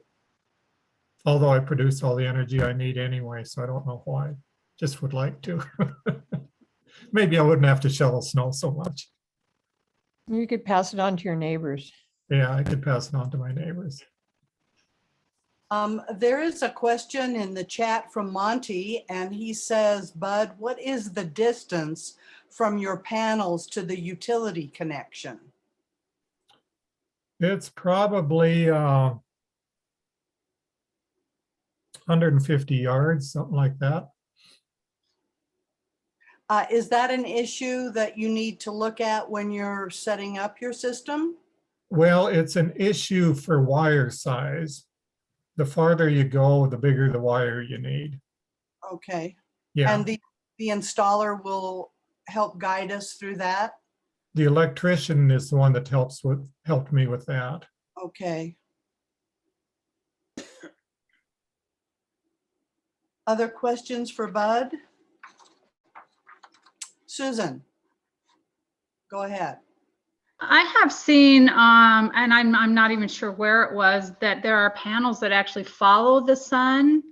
Although I produce all the energy I need anyway, so I don't know why. Just would like to. Maybe I wouldn't have to shovel snow so much. You could pass it on to your neighbors. Yeah, I could pass it on to my neighbors. There is a question in the chat from Monty, and he says, Bud, what is the distance from your panels to the utility connection? It's probably 150 yards, something like that. Is that an issue that you need to look at when you're setting up your system? Well, it's an issue for wire size. The farther you go, the bigger the wire you need. Okay. Yeah. And the installer will help guide us through that? The electrician is the one that helped me with that. Okay. Other questions for Bud? Susan, go ahead. I have seen, and I'm not even sure where it was, that there are panels that actually follow the sun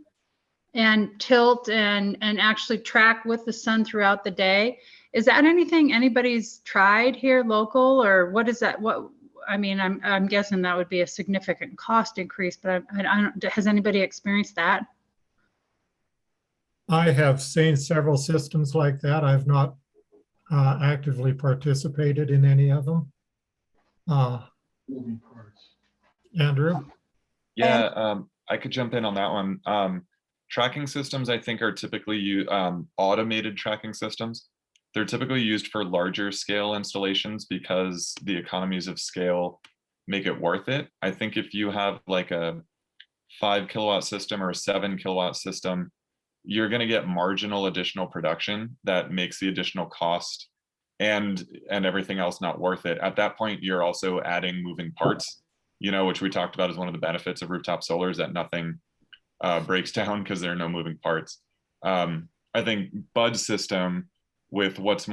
and tilt and actually track with the sun throughout the day. Is that anything anybody's tried here local, or what is that? What I mean, I'm guessing that would be a significant cost increase, but I don't, has anybody experienced that? I have seen several systems like that. I've not actively participated in any of them. Moving parts. Andrew? Yeah, I could jump in on that one. Tracking systems, I think, are typically automated tracking systems. They're typically used for larger scale installations because the economies of scale make it worth it. I think if you have like a 5 kilowatt system or a 7 kilowatt system, you're going to get marginal additional production that makes the additional cost and everything else not worth it. At that point, you're also adding moving parts, which we talked about as one of the benefits of rooftop solar, is that nothing breaks down because there are no moving parts. I think Bud's system with what's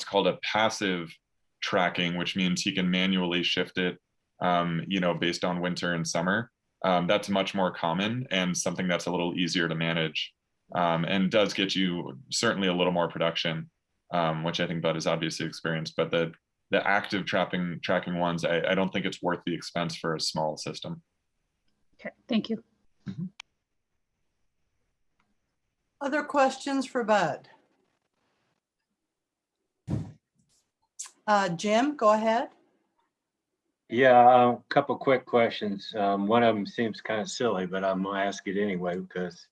called a passive tracking, which means he can manually shift it, based on winter and summer. That's much more common and something that's a little easier to manage. and does get you certainly a little more production, which I think Bud has obviously experienced. But the active tracking ones, I don't think it's worth the expense for a small system. Okay, thank you. Other questions for Bud? Jim, go ahead. Yeah, a couple quick questions. One of them seems kind of silly, but I'm gonna ask it anyway because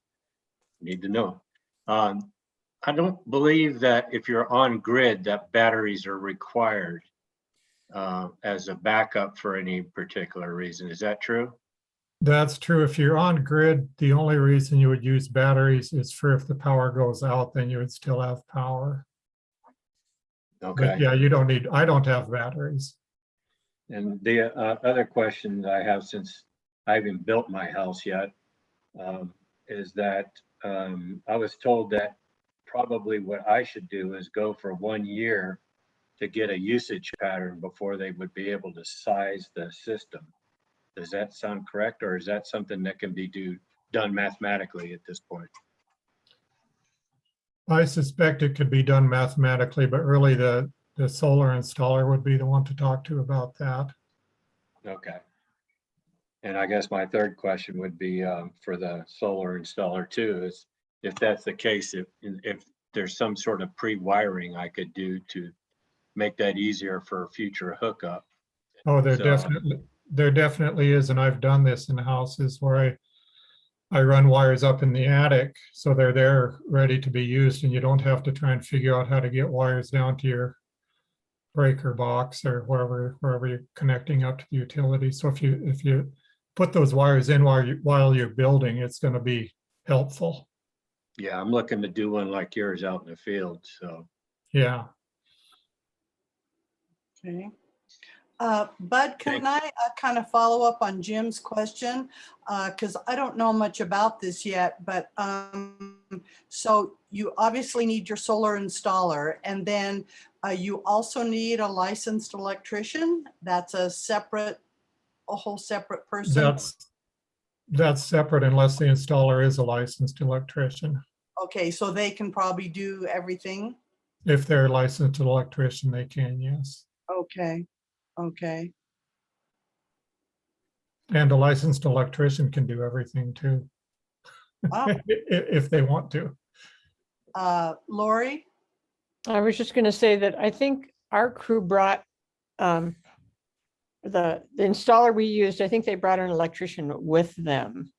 I need to know. I don't believe that if you're on grid that batteries are required as a backup for any particular reason. Is that true? That's true. If you're on grid, the only reason you would use batteries is for if the power goes out, then you would still have power. Okay. But yeah, you don't need, I don't have batteries. And the other question that I have, since I haven't built my house yet, is that I was told that probably what I should do is go for 1 year to get a usage pattern before they would be able to size the system. Does that sound correct, or is that something that can be done mathematically at this point? I suspect it could be done mathematically, but really the solar installer would be the one to talk to about that. Okay. And I guess my third question would be for the solar installer too, is if that's the case, if there's some sort of pre-wiring I could do to make that easier for future hookup. Oh, So, there definitely is, and I've done this in houses where I run wires up in the attic, so they're there ready to be used, and you don't have to try and figure out how to get wires down to your breaker box or wherever you're connecting up to the utility. So if you put those wires in while you're building, it's going to be helpful. yeah, I'm looking to do one like yours out in the field. So Yeah. Okay. Bud, can I kind of follow up on Jim's question? Because I don't know much about this yet, but so you obviously need your solar installer, and then you also need a licensed electrician. That's a whole separate person. That's separate unless the installer is a licensed electrician. Okay, so they can probably do everything. If they're a licensed electrician, they can, yes. Okay, okay. And a licensed electrician can do everything too, Wow. if they want to. Lori? I was just going to say that I think our crew brought the installer we used, I think they brought an electrician with them.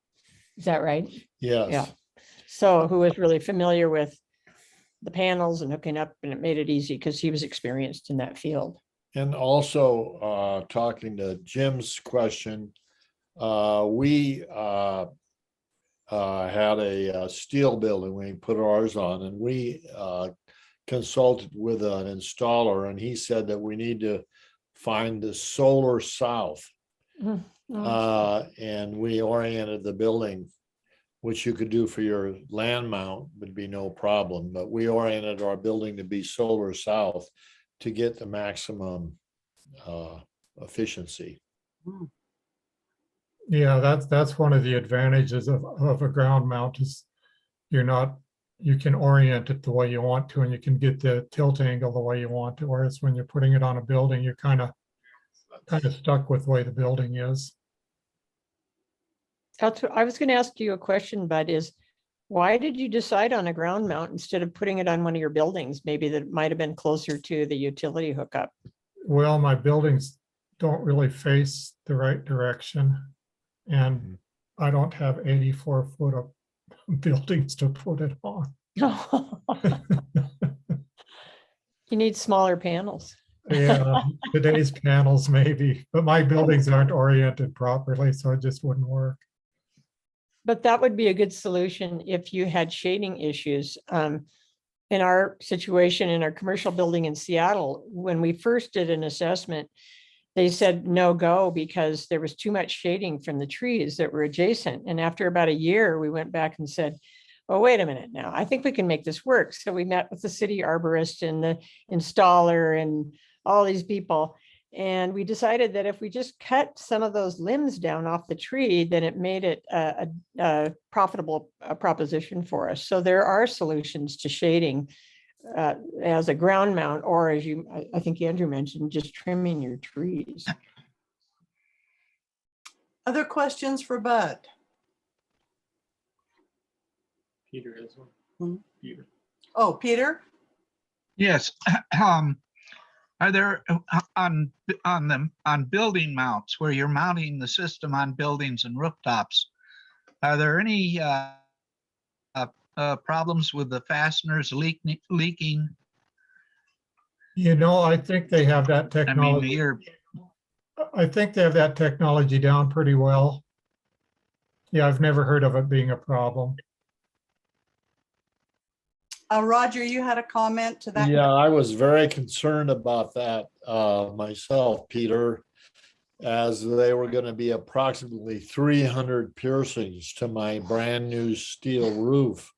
Is that right? Yes. Yeah. So who was really familiar with the panels and hooking up, and it made it easy because he was experienced in that field. And also talking to Jim's question, we had a steel building we put ours on, and we consulted with an installer, and he said that we need to find the solar south. And we oriented the building, which you could do for your land mount would be no problem, but we oriented our building to be solar south to get the maximum efficiency. Yeah, that's one of the advantages of a ground mount is you can orient it the way you want to, and you can get the tilt angle the way you want to. Whereas when you're putting it on a building, you're kind of stuck with the way the building is. That's what I was going to ask you a question, Bud, is why did you decide on a ground mount instead of putting it on one of your buildings? Maybe that might have been closer to the utility hookup. Well, my buildings don't really face the right direction, and I don't have 84 foot of buildings to put it on. You need smaller panels. Yeah, today's panels maybe, but my buildings aren't oriented properly, so it just wouldn't work. But that would be a good solution if you had shading issues. In our situation, in our commercial building in Seattle, when we first did an assessment, they said no go because there was too much shading from the trees that were adjacent. And after about a year, we went back and said, oh, wait a minute now, I think we can make this work. So we met with the city arborist and the installer and all these people. And we decided that if we just cut some of those limbs down off the tree, then it made it a profitable proposition for us. So there are solutions to shading as a ground mount, or as I think Andrew mentioned, just trimming your trees. Other questions for Bud? Peter has one. Hmm? Peter. Oh, Peter? Yes. Are there on building mounts where you're mounting the system on buildings and rooftops? Are there any problems with the fasteners leaking? You know, I think they have that I mean, technology. you're I think they have that technology down pretty well. Yeah, I've never heard of it being a problem. Roger, you had a comment to that? Yeah, I was very concerned about that myself, Peter, as they were going to be approximately 300 piercings to my brand new steel roof.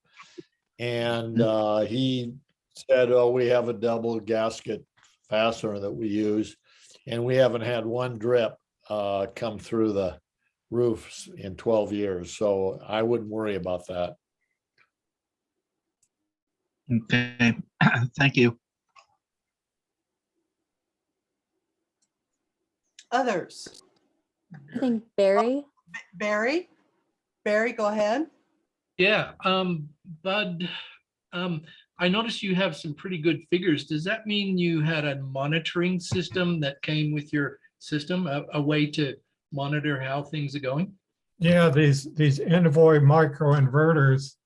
And he said, oh, we have a double gasket fastener that we use, and we haven't had one drip come through the roofs in 12 years. So I wouldn't worry about that. okay. Thank you. Others? I think Barry. Barry? Barry, go ahead. Yeah, Bud, I noticed you have some pretty good figures. Does that mean you had a monitoring system that came with your system, a way to monitor how things are going? Yeah, these Envoy microinverters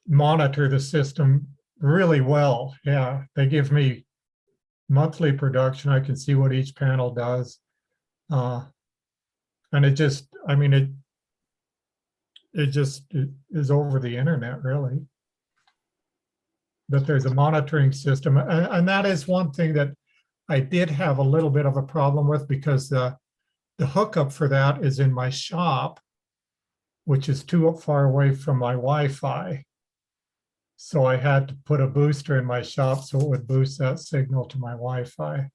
monitor the system really well. Yeah, they give me monthly production. I can see what each panel does. And it just, I mean, it just is over the internet, really. But there's a monitoring system. And that is one thing that I did have a little bit of a problem with, because the hookup for that is in my shop, which is too far away from my Wi-Fi. So I had to put a booster in my shop so it would boost that signal to my Wi-Fi.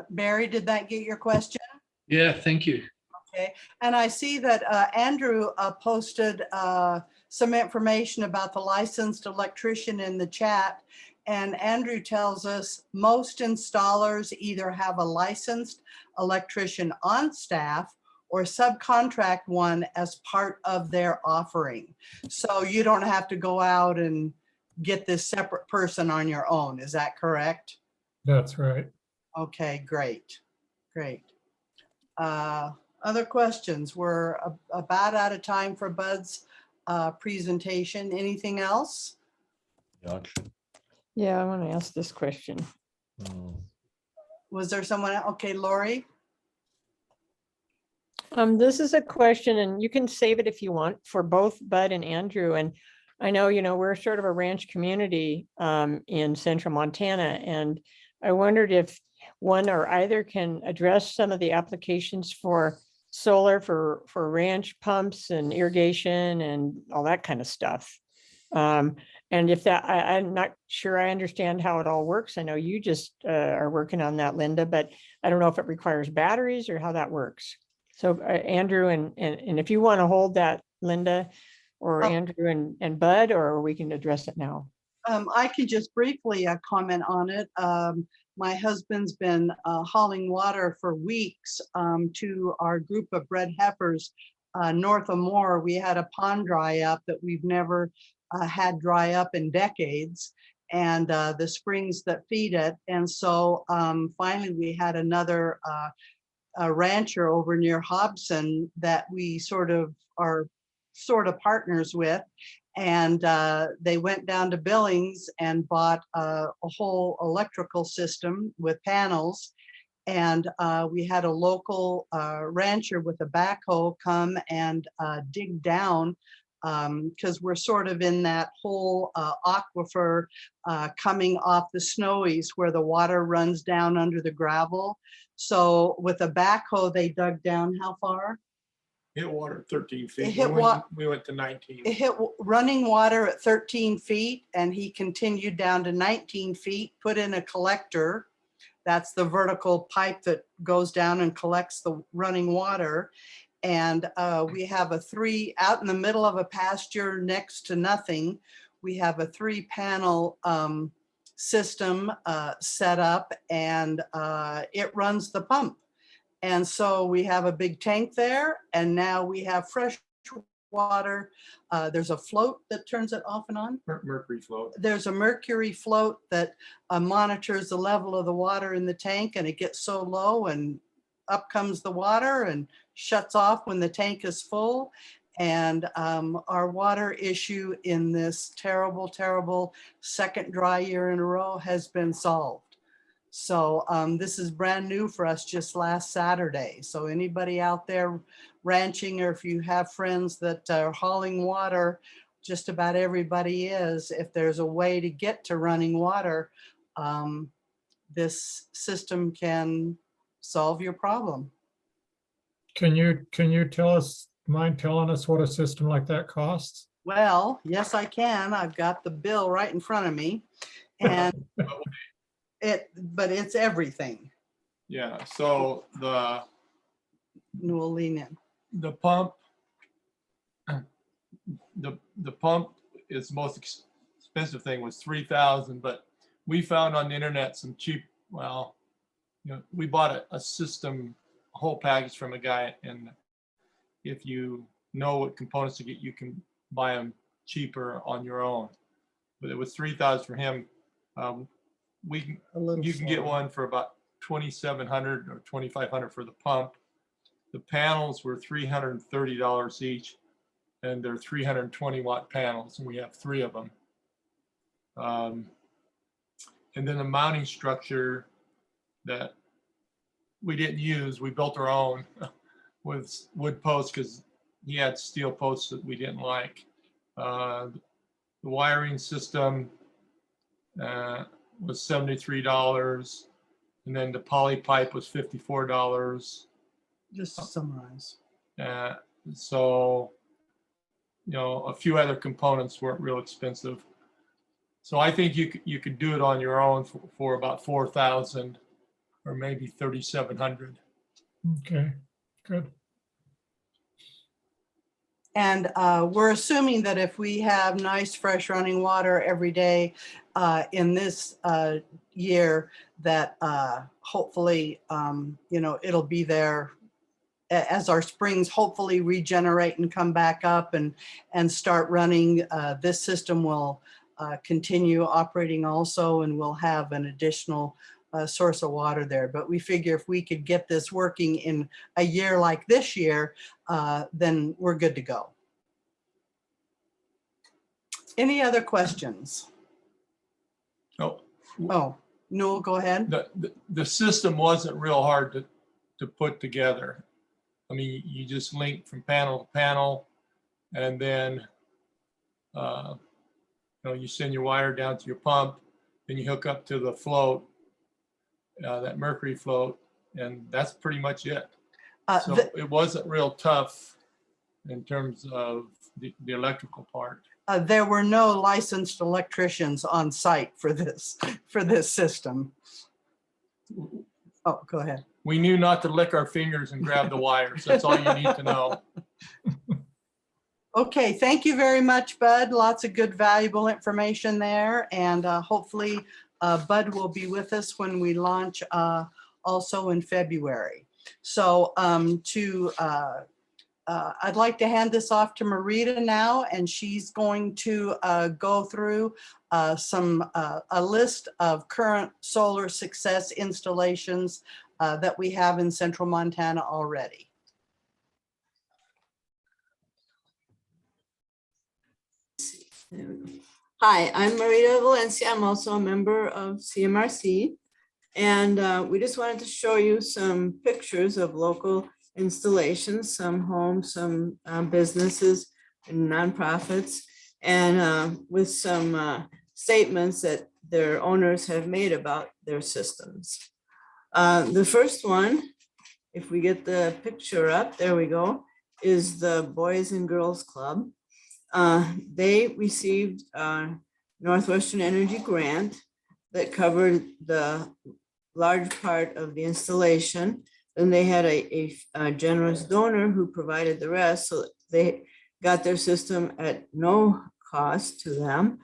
Barry, did that get your question? Yeah, thank you. Okay, and I see that Andrew posted some information about the licensed electrician in the chat. And Andrew tells us most installers either have a licensed electrician on staff or subcontract one as part of their offering. So you don't have to go out and get this separate person on your own. Is that correct? That's right. Okay, great, great. Other questions? We're about out of time for Bud's presentation. Anything else? Yeah, I want to ask this question. Was there someone? Okay, Lori. This is a question, and you can save it if you want, for both Bud and Andrew. And I know, we're sort of a ranch community in central Montana, and I wondered if one or either can address some of the applications for solar for ranch pumps and irrigation and all that kind of stuff. And if that, I'm not sure I understand how it all works. I know you just are working on that, Linda, but I don't know if it requires batteries or how that works. So Andrew, and if you want to hold that, Linda, or Andrew and Bud, or we can address it now. I can just briefly comment on it. My husband's been hauling water for weeks to our group of bred heifers north of Moore. We had a pond dry up that we've never had dry up in decades, and the springs that feed it. And so finally we had another a rancher over near Hobson that we are partners with. And they went down to Billings and bought a whole electrical system with panels. And we had a local rancher with a backhoe come and dig down, because we're sort of in that whole aquifer coming off the Snowies where the water runs down under the gravel. So with a backhoe, they dug down how far? hit water at 13 feet. hit We went to 19. It hit running water at 13 feet and he continued down to 19 feet, put in a collector. That's the vertical pipe that goes down and collects the running water. And we have out in the middle of a pasture next to nothing. We have a 3-panel system set up, and it runs the pump. And so we have a big tank there, and now we have fresh water. There's a float that turns it off and on. Mercury float. There's a mercury float that monitors the level of the water in the tank, and it gets so low and up comes the water and shuts off when the tank is full. And our water issue in this terrible, terrible second dry year in a row has been solved. So this is brand new for us just last Saturday. So anybody out there ranching, or if you have friends that are hauling water, just about everybody is. If there's a way to get to running water, this system can solve your problem. Can you mind telling us what a system like that costs? Well, yes, I can. I've got the bill right in front of me, and but it's everything. Yeah. So the Newell, lean in. The pump, the pump is the most expensive thing, was $3,000, but we found on the internet some cheap. Well, we bought a system, a whole package from a guy, and if you know what components to get, you can buy them cheaper on your own. But it was $3,000 for him. You can get one for about $2,700 or $2,500 for the pump. The panels were $330 each, and they're 320 watt panels, and we have 3 of them. And then the mounting structure that we didn't use, we built our own with wood posts because he had steel posts that we didn't like. The wiring system was $73, and then the poly pipe was $54. Just to summarize. So, a few other components weren't real expensive. So I think you could do it on your own for about $4,000 or maybe $3,700. Okay, good. And we're assuming that if we have nice, fresh running water every day in this year, that hopefully, it'll be there as our springs hopefully regenerate and come back up and start running. This system will continue operating also, and we'll have an additional source of water there. But we figure if we could get this working in a year like this year, then we're good to go. Any other questions? No. Oh, Newell, go ahead. The system wasn't real hard to put together. I mean, you just link from panel to panel, and then you send your wire down to your pump, then you hook up to the float, that mercury float, and that's pretty much it. So it wasn't real tough in terms of the electrical part. There were no licensed electricians on site for this system. Oh, go ahead. We knew not to lick our fingers and grab the wires. That's all you need to know. Okay, thank you very much, Bud. Lots of good, valuable information there. And hopefully Bud will be with us when we launch also in February. So I'd like to hand this off to Marita now, and she's going to go through a list of current solar success installations that we have in Central Montana already. Hi, I'm Marita Valencia. I'm also a member of CMRC, and we just wanted to show you some pictures of local installations, some homes, some businesses and nonprofits, and with some statements that their owners have made about their systems. The first one, if we get the picture up, there we go, is the Boys and Girls Club. They received a Northwestern Energy grant that covered the large part of the installation. Then they had a generous donor who provided the rest, so they got their system at no cost to them.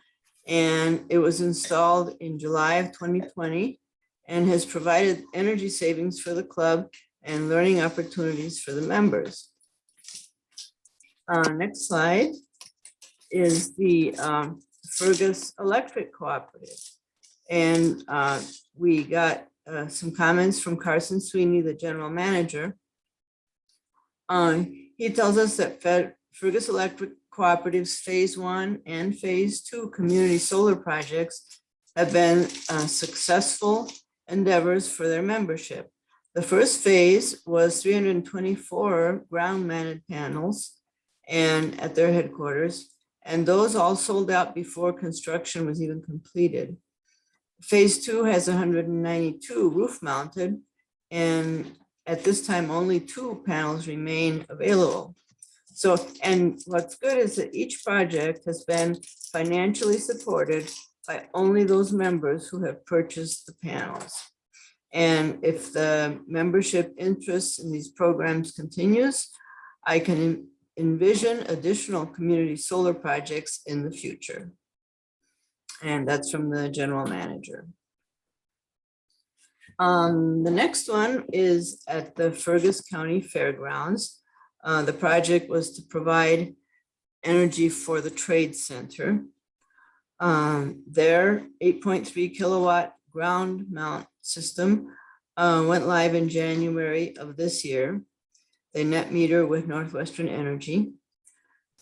And it was installed in July of 2020 and has provided energy savings for the club and learning opportunities for the members. Next slide is the Fergus Electric Cooperative. And we got some comments from Carson Sweeney, the general manager. He tells us that Fergus Electric Cooperative's phase 1 and phase 2 community solar projects have been successful endeavors for their membership. The first phase was 324 ground-mounted panels and at their headquarters, and those all sold out before construction was even completed. Phase 2 has 192 roof-mounted, and at this time, only 2 panels remain available. So, and what's good is that each project has been financially supported by only those members who have purchased the panels. And if the membership interest in these programs continues, I can envision additional community solar projects in the future. And that's from the general manager. The next one is at the Fergus County Fairgrounds. The project was to provide energy for the trade center. Their 8.3 kilowatt ground mount system went live in January of this year. They net meter with Northwestern Energy.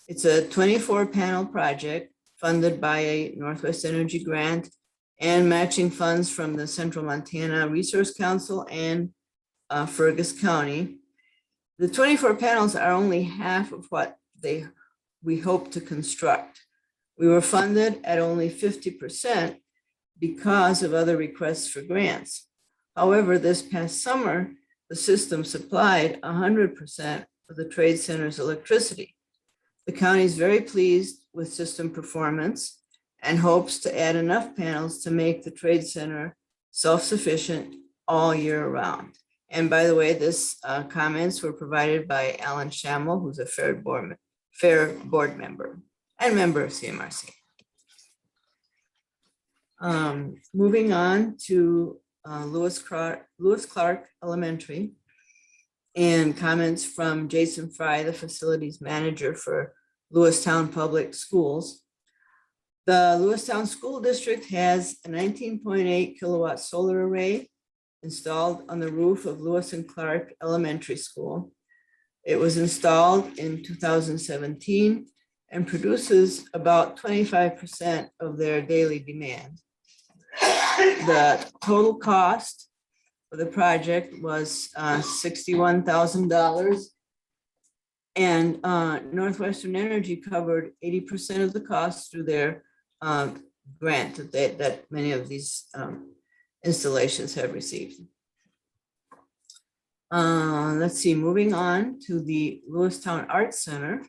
It's a 24 panel project funded by a Northwest Energy grant and matching funds from the Central Montana Resource Council and Fergus County. The 24 panels are only half of what we hope to construct. We were funded at only 50% because of other requests for grants. However, this past summer, the system supplied 100% of the trade center's electricity. The county is very pleased with system performance and hopes to add enough panels to make the trade center self-sufficient all year round. And by the way, this comments were provided by Alan Schammel, who's a Fair board member and member of CMRC. Moving on to Lewis Clark Elementary, and comments from Jason Fry, the facilities manager for Lewistown Public Schools. The Lewistown School District has a 19.8 kilowatt solar array installed on the roof of Lewis and Clark Elementary School. It was installed in 2017 and produces about 25% of their daily demand. The total cost for the project was $61,000, and Northwestern Energy covered 80% of the cost through their grant that many of these installations have received. Let's see, moving on to the Lewistown Arts Center.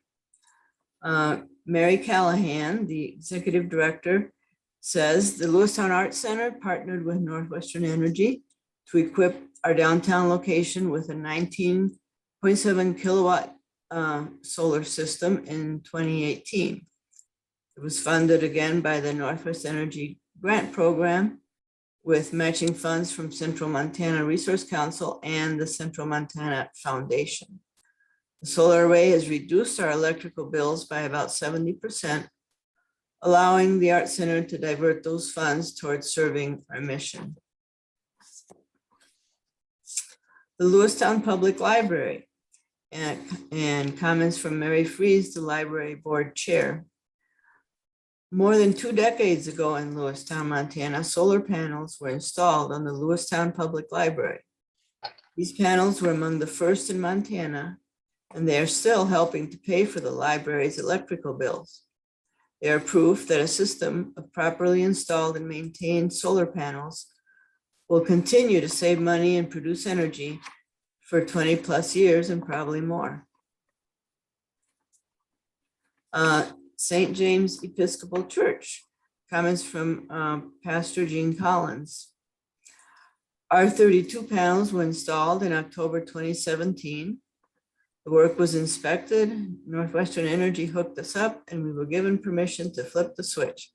Mary Callahan, the executive director, says the Lewistown Arts Center partnered with Northwestern Energy to equip our downtown location with a 19.7 kilowatt solar system in 2018. It was funded again by the Northwest Energy grant program with matching funds from Central Montana Resource Council and the Central Montana Foundation. The solar array has reduced our electrical bills by about 70%, allowing the Art Center to divert those funds towards serving our mission. The Lewistown Public Library, and comments from Mary Fries, the library board chair. More than 2 decades ago in Lewistown, Montana, solar panels were installed on the Lewistown Public Library. These panels were among the first in Montana, and they are still helping to pay for the library's electrical bills. They are proof that a system of properly installed and maintained solar panels will continue to save money and produce energy for 20 plus years and probably more. St. James Episcopal Church. Comments from Pastor Gene Collins. Our 32 panels were installed in October 2017. The work was inspected, Northwestern Energy hooked us up, and we were given permission to flip the switch.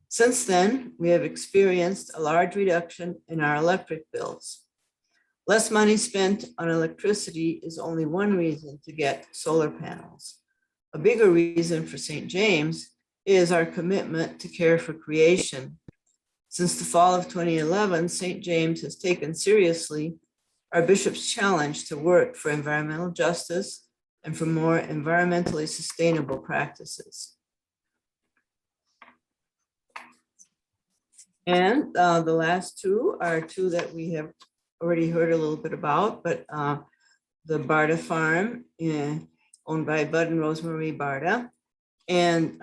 Since then, we have experienced a large reduction in our electric bills. Less money spent on electricity is only one reason to get solar panels. A bigger reason for St. James is our commitment to care for creation. Since the fall of 2011, St. James has taken seriously our bishop's challenge to work for environmental justice and for more environmentally sustainable practices. And the last two are two that we have already heard a little bit about, but the Barda Farm, owned by Bud and Rosemarie Barda. And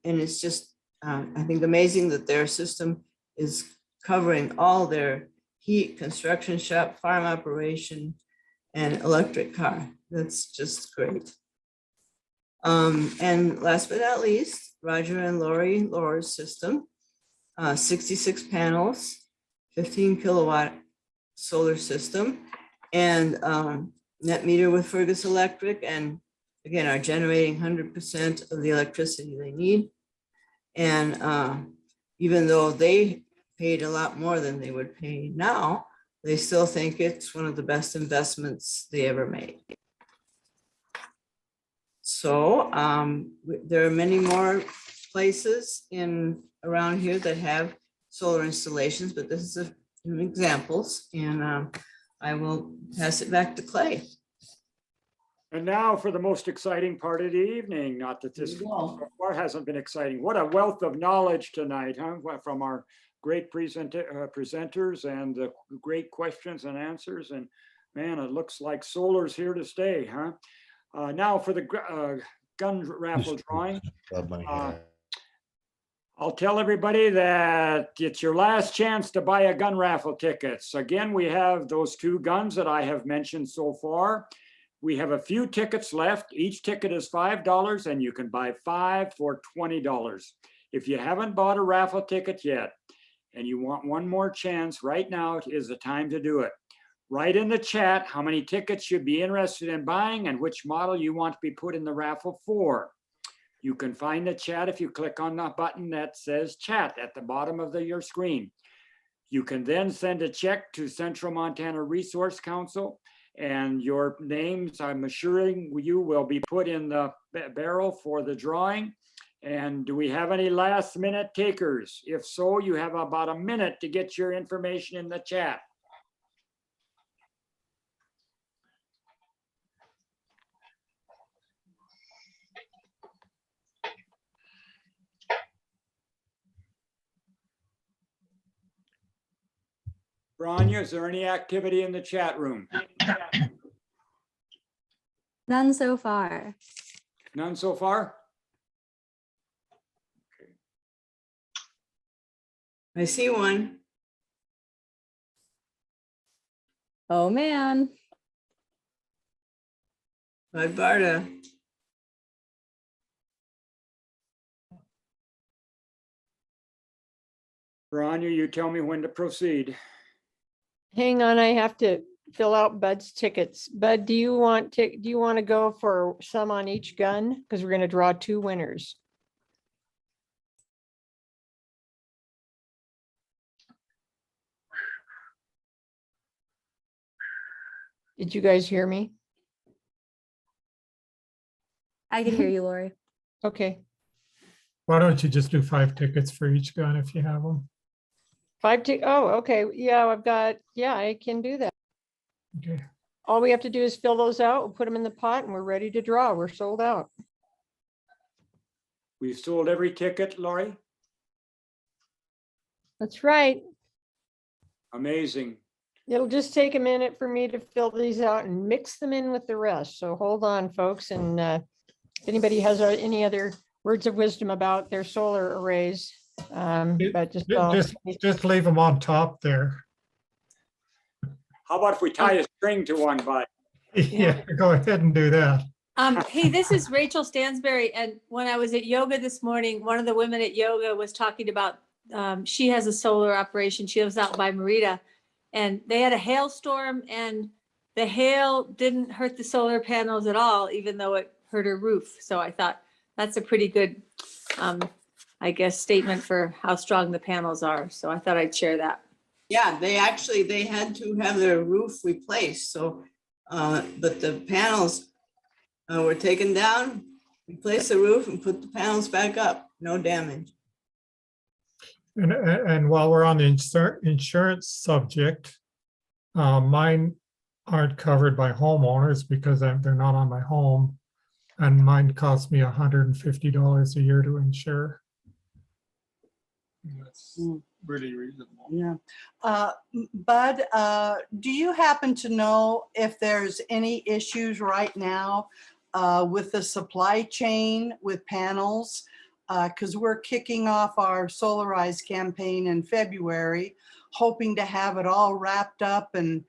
it's just, I think, amazing that their system is covering all their heat, construction shop, farm operation, and electric car. That's just great. And last but not least, Roger and Lori Lohr's system, 66 panels, 15 kilowatt solar system, and net meter with Fergus Electric, and again, are generating 100% of the electricity they need. And even though they paid a lot more than they would pay now, they still think it's one of the best investments they ever made. So there are many more places around here that have solar installations, but this is some examples, and I will pass it back to Clay. And now for the most exciting part of the evening, not that this so far hasn't been exciting. What a wealth of knowledge tonight, huh? From our great presenters and the great questions and answers. And man, it looks like solar's here to stay, huh? Now for the gun raffle drawing. I'll tell everybody that it's your last chance to buy a gun raffle tickets. Again, we have those two guns that I have mentioned so far. We have a few tickets left. Each ticket is $5, and you can buy 5 for $20. If you haven't bought a raffle ticket yet, and you want one more chance, right now is the time to do it. Write in the chat how many tickets you'd be interested in buying and which model you want to be put in the raffle for. You can find the chat if you click on the button that says chat at the bottom of your screen. You can then send a check to Central Montana Resource Council, and your names, I'm assuring you, will be put in the barrel for the drawing. And do we have any last minute takers? If so, you have about a minute to get your information in the chat. Branya, is there any activity in the chat room? None so far. None so far? Okay. I see one. Oh, man. Bud Barda. Branya, you tell me when to proceed. Hang on, I have to fill out Bud's tickets. Bud, do you want to go for some on each gun? Because we're going to draw 2 winners. Did you guys hear me? I can hear you, Lori. Okay. Why don't you just do 5 tickets for each gun if you have them? 5 tickets. Oh, okay. Yeah, I can do that. Okay. All we have to do is fill those out, we'll put them in the pot, and we're ready to draw. We're sold out. We've sold every ticket, Lori? That's right. Amazing. It'll just take a minute for me to fill these out and mix them in with the rest. So hold on, folks. And if anybody has any other words of wisdom about their solar arrays, but just leave them on top there. How about if we tie a string to one, Bud? Yeah, go ahead and do that. Hey, this is Rachel Stansberry. And when I was at yoga this morning, one of the women at yoga was talking about, she has a solar operation. She lives out by Merida, and they had a hailstorm, and the hail didn't hurt the solar panels at all, even though it hurt her roof. So I thought that's a pretty good, I guess, statement for how strong the panels are. So I thought I'd share that. Yeah, they had to have their roof replaced, so, but the panels were taken down, replaced the roof and put the panels back up, no damage. And while we're on the insurance subject, mine aren't covered by homeowners because they're not on my home. And mine cost me $150 a year to insure. That's really reasonable. Yeah. Bud, do you happen to know if there's any issues right now with the supply chain with panels? Because we're kicking off our Solarize campaign in February, hoping to have it all wrapped up and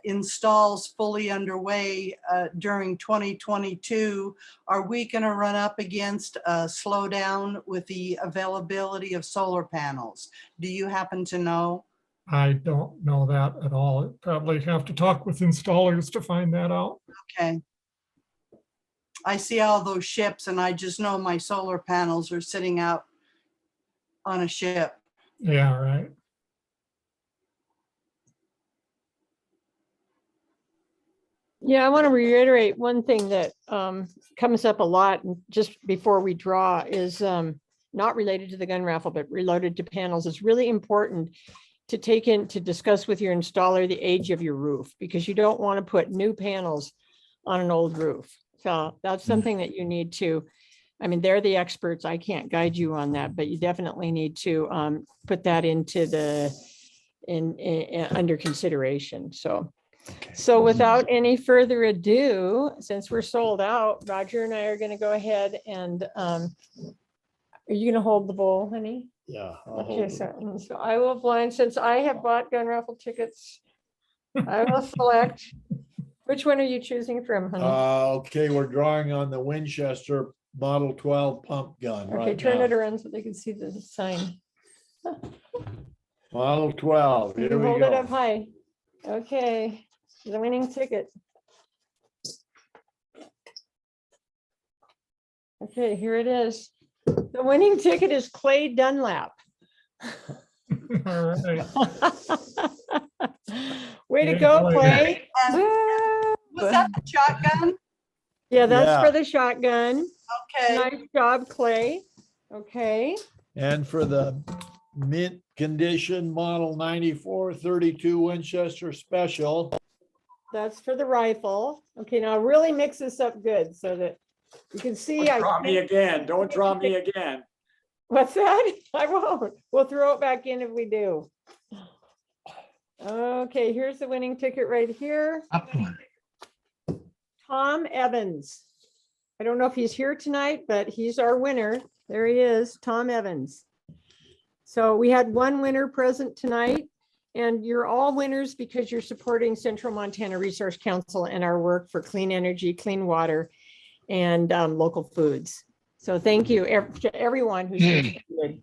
installs fully underway during 2022. Are we going to run up against a slowdown with the availability of solar panels? Do you happen to know? I don't know that at all. Probably have to talk with installers to find that out. Okay. I see all those ships and I just know my solar panels are sitting out on a ship. Yeah, right. Yeah, I want to reiterate one thing that comes up a lot just before we draw is not related to the gun raffle, but related to panels. It's really important to to discuss with your installer the age of your roof, because you don't want to put new panels on an old roof. So that's something that you need to, I mean, they're the experts. I can't guide you on that, but you definitely need to put that into the under consideration. So without any further ado, since we're sold out, Roger and I are going to go ahead and are you going to hold the bowl, honey? Yeah. Okay, so I will blind, since I have bought gun raffle tickets. I will select. Which one are you choosing from, honey? Okay, we're drawing on the Winchester Model 12 pump gun. Okay, right turn now. it around so they can see the sign. Model 12. Here You we hold it go. up high. Okay, the winning ticket. Okay, here it is. The winning ticket is Clay Dunlap. All right. Way to Yay, go, Clay. Clay. Was that the shotgun? Yeah, that's Yeah. for the shotgun. Okay. Nice job, Clay. Okay. And for the mint condition Model 9432 Winchester Special. That's for the rifle. Okay, now really mix this up good so that you can see. Don't draw me again. Don't draw me again. What's that? I won't. We'll throw it back in if we do. Okay, here's the winning ticket right here. Tom Evans. I don't know if he's here tonight, but he's our winner. There he is, Tom Evans. So we had one winner present tonight, and you're all winners because you're supporting Central Montana Resource Council and our work for clean energy, clean water, and local foods. So thank you to everyone who's contributed.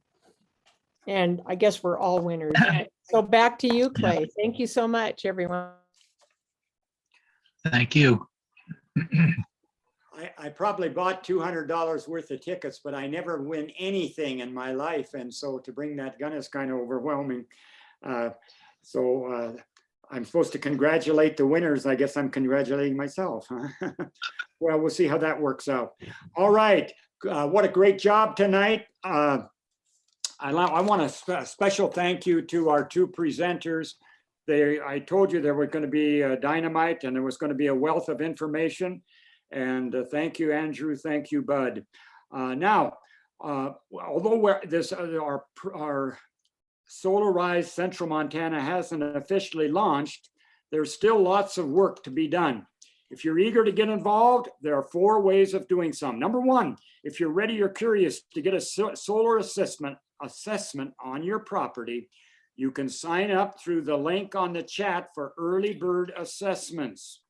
And I guess we're all winners. So back to you, Clay. Thank you so much, everyone. Thank you. I probably bought $200 worth of tickets, but I never win anything in my life. And so to bring that gun is kind of overwhelming. I'm supposed to congratulate the winners. I guess I'm congratulating myself. Well, we'll see how that works out. All right. What a great job tonight. I want a special thank you to our two presenters. I told you there was going to be dynamite and there was going to be a wealth of information. And thank you, Andrew. Thank you, Bud. Now, although our Solarize Central Montana hasn't officially launched, there's still lots of work to be done. If you're eager to get involved, there are 4 ways of doing some. Number 1, if you're ready or curious to get a solar assessment on your property, you can sign up through the link on the chat for early bird assessments.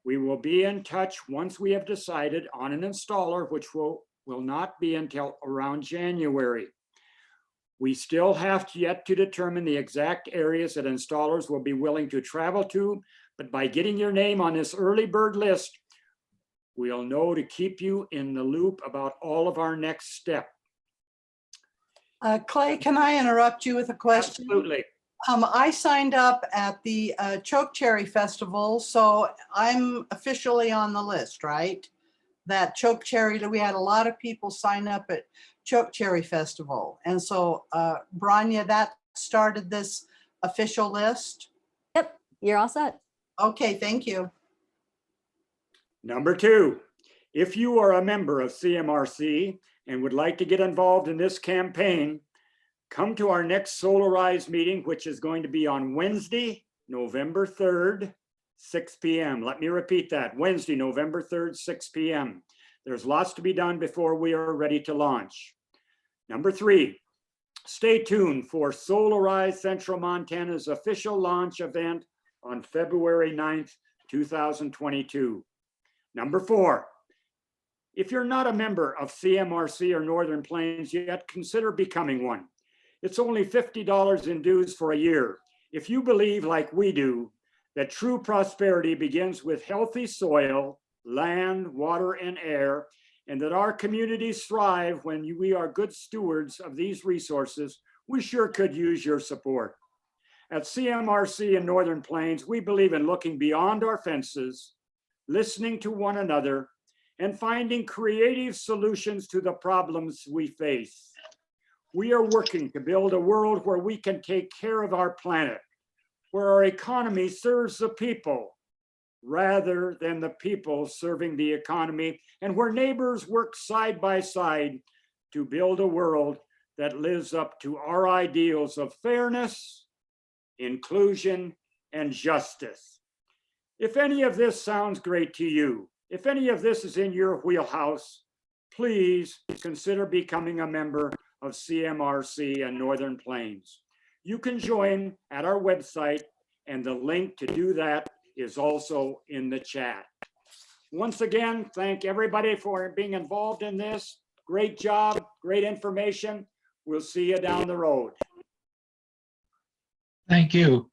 We will be in touch once we have decided on an installer, which will not be until around January. We still have yet to determine the exact areas that installers will be willing to travel to, but by getting your name on this early bird list, we'll know to keep you in the loop about all of our next step. Clay, can I interrupt you with a question? Absolutely. I signed up at the Chokecherry Festival, so I'm officially on the list, right? That Chokecherry, we had a lot of people sign up at Chokecherry Festival. And so, Branya, that started this official list? Yep, you're all set. Okay, thank you. Number 2, if you are a member of CMRC and would like to get involved in this campaign, come to our next Solarize meeting, which is going to be on Wednesday, November 3rd, 6 p.m. Let me repeat that, Wednesday, November 3rd, 6 p.m. There's lots to be done before we are ready to launch. Number 3, stay tuned for Solarize Central Montana's official launch event on February 9th, 2022. Number 4, if you're not a member of CMRC or Northern Plains yet, consider becoming one. It's only $50 in dues for a year. If you believe, like we do, that true prosperity begins with healthy soil, land, water, and air, and that our communities thrive when we are good stewards of these resources, we sure could use your support. At CMRC in Northern Plains, we believe in looking beyond our fences, listening to one another, and finding creative solutions to the problems we face. We are working to build a world where we can take care of our planet, where our economy serves the people rather than the people serving the economy, and where neighbors work side by side to build a world that lives up to our ideals of fairness, inclusion, and justice. If any of this sounds great to you, if any of this is in your wheelhouse, please consider becoming a member of CMRC and Northern Plains. You can join at our website, and the link to do that is also in the chat. Once again, thank everybody for being involved in this. Great job, great information. We'll see you down the road. Thank you.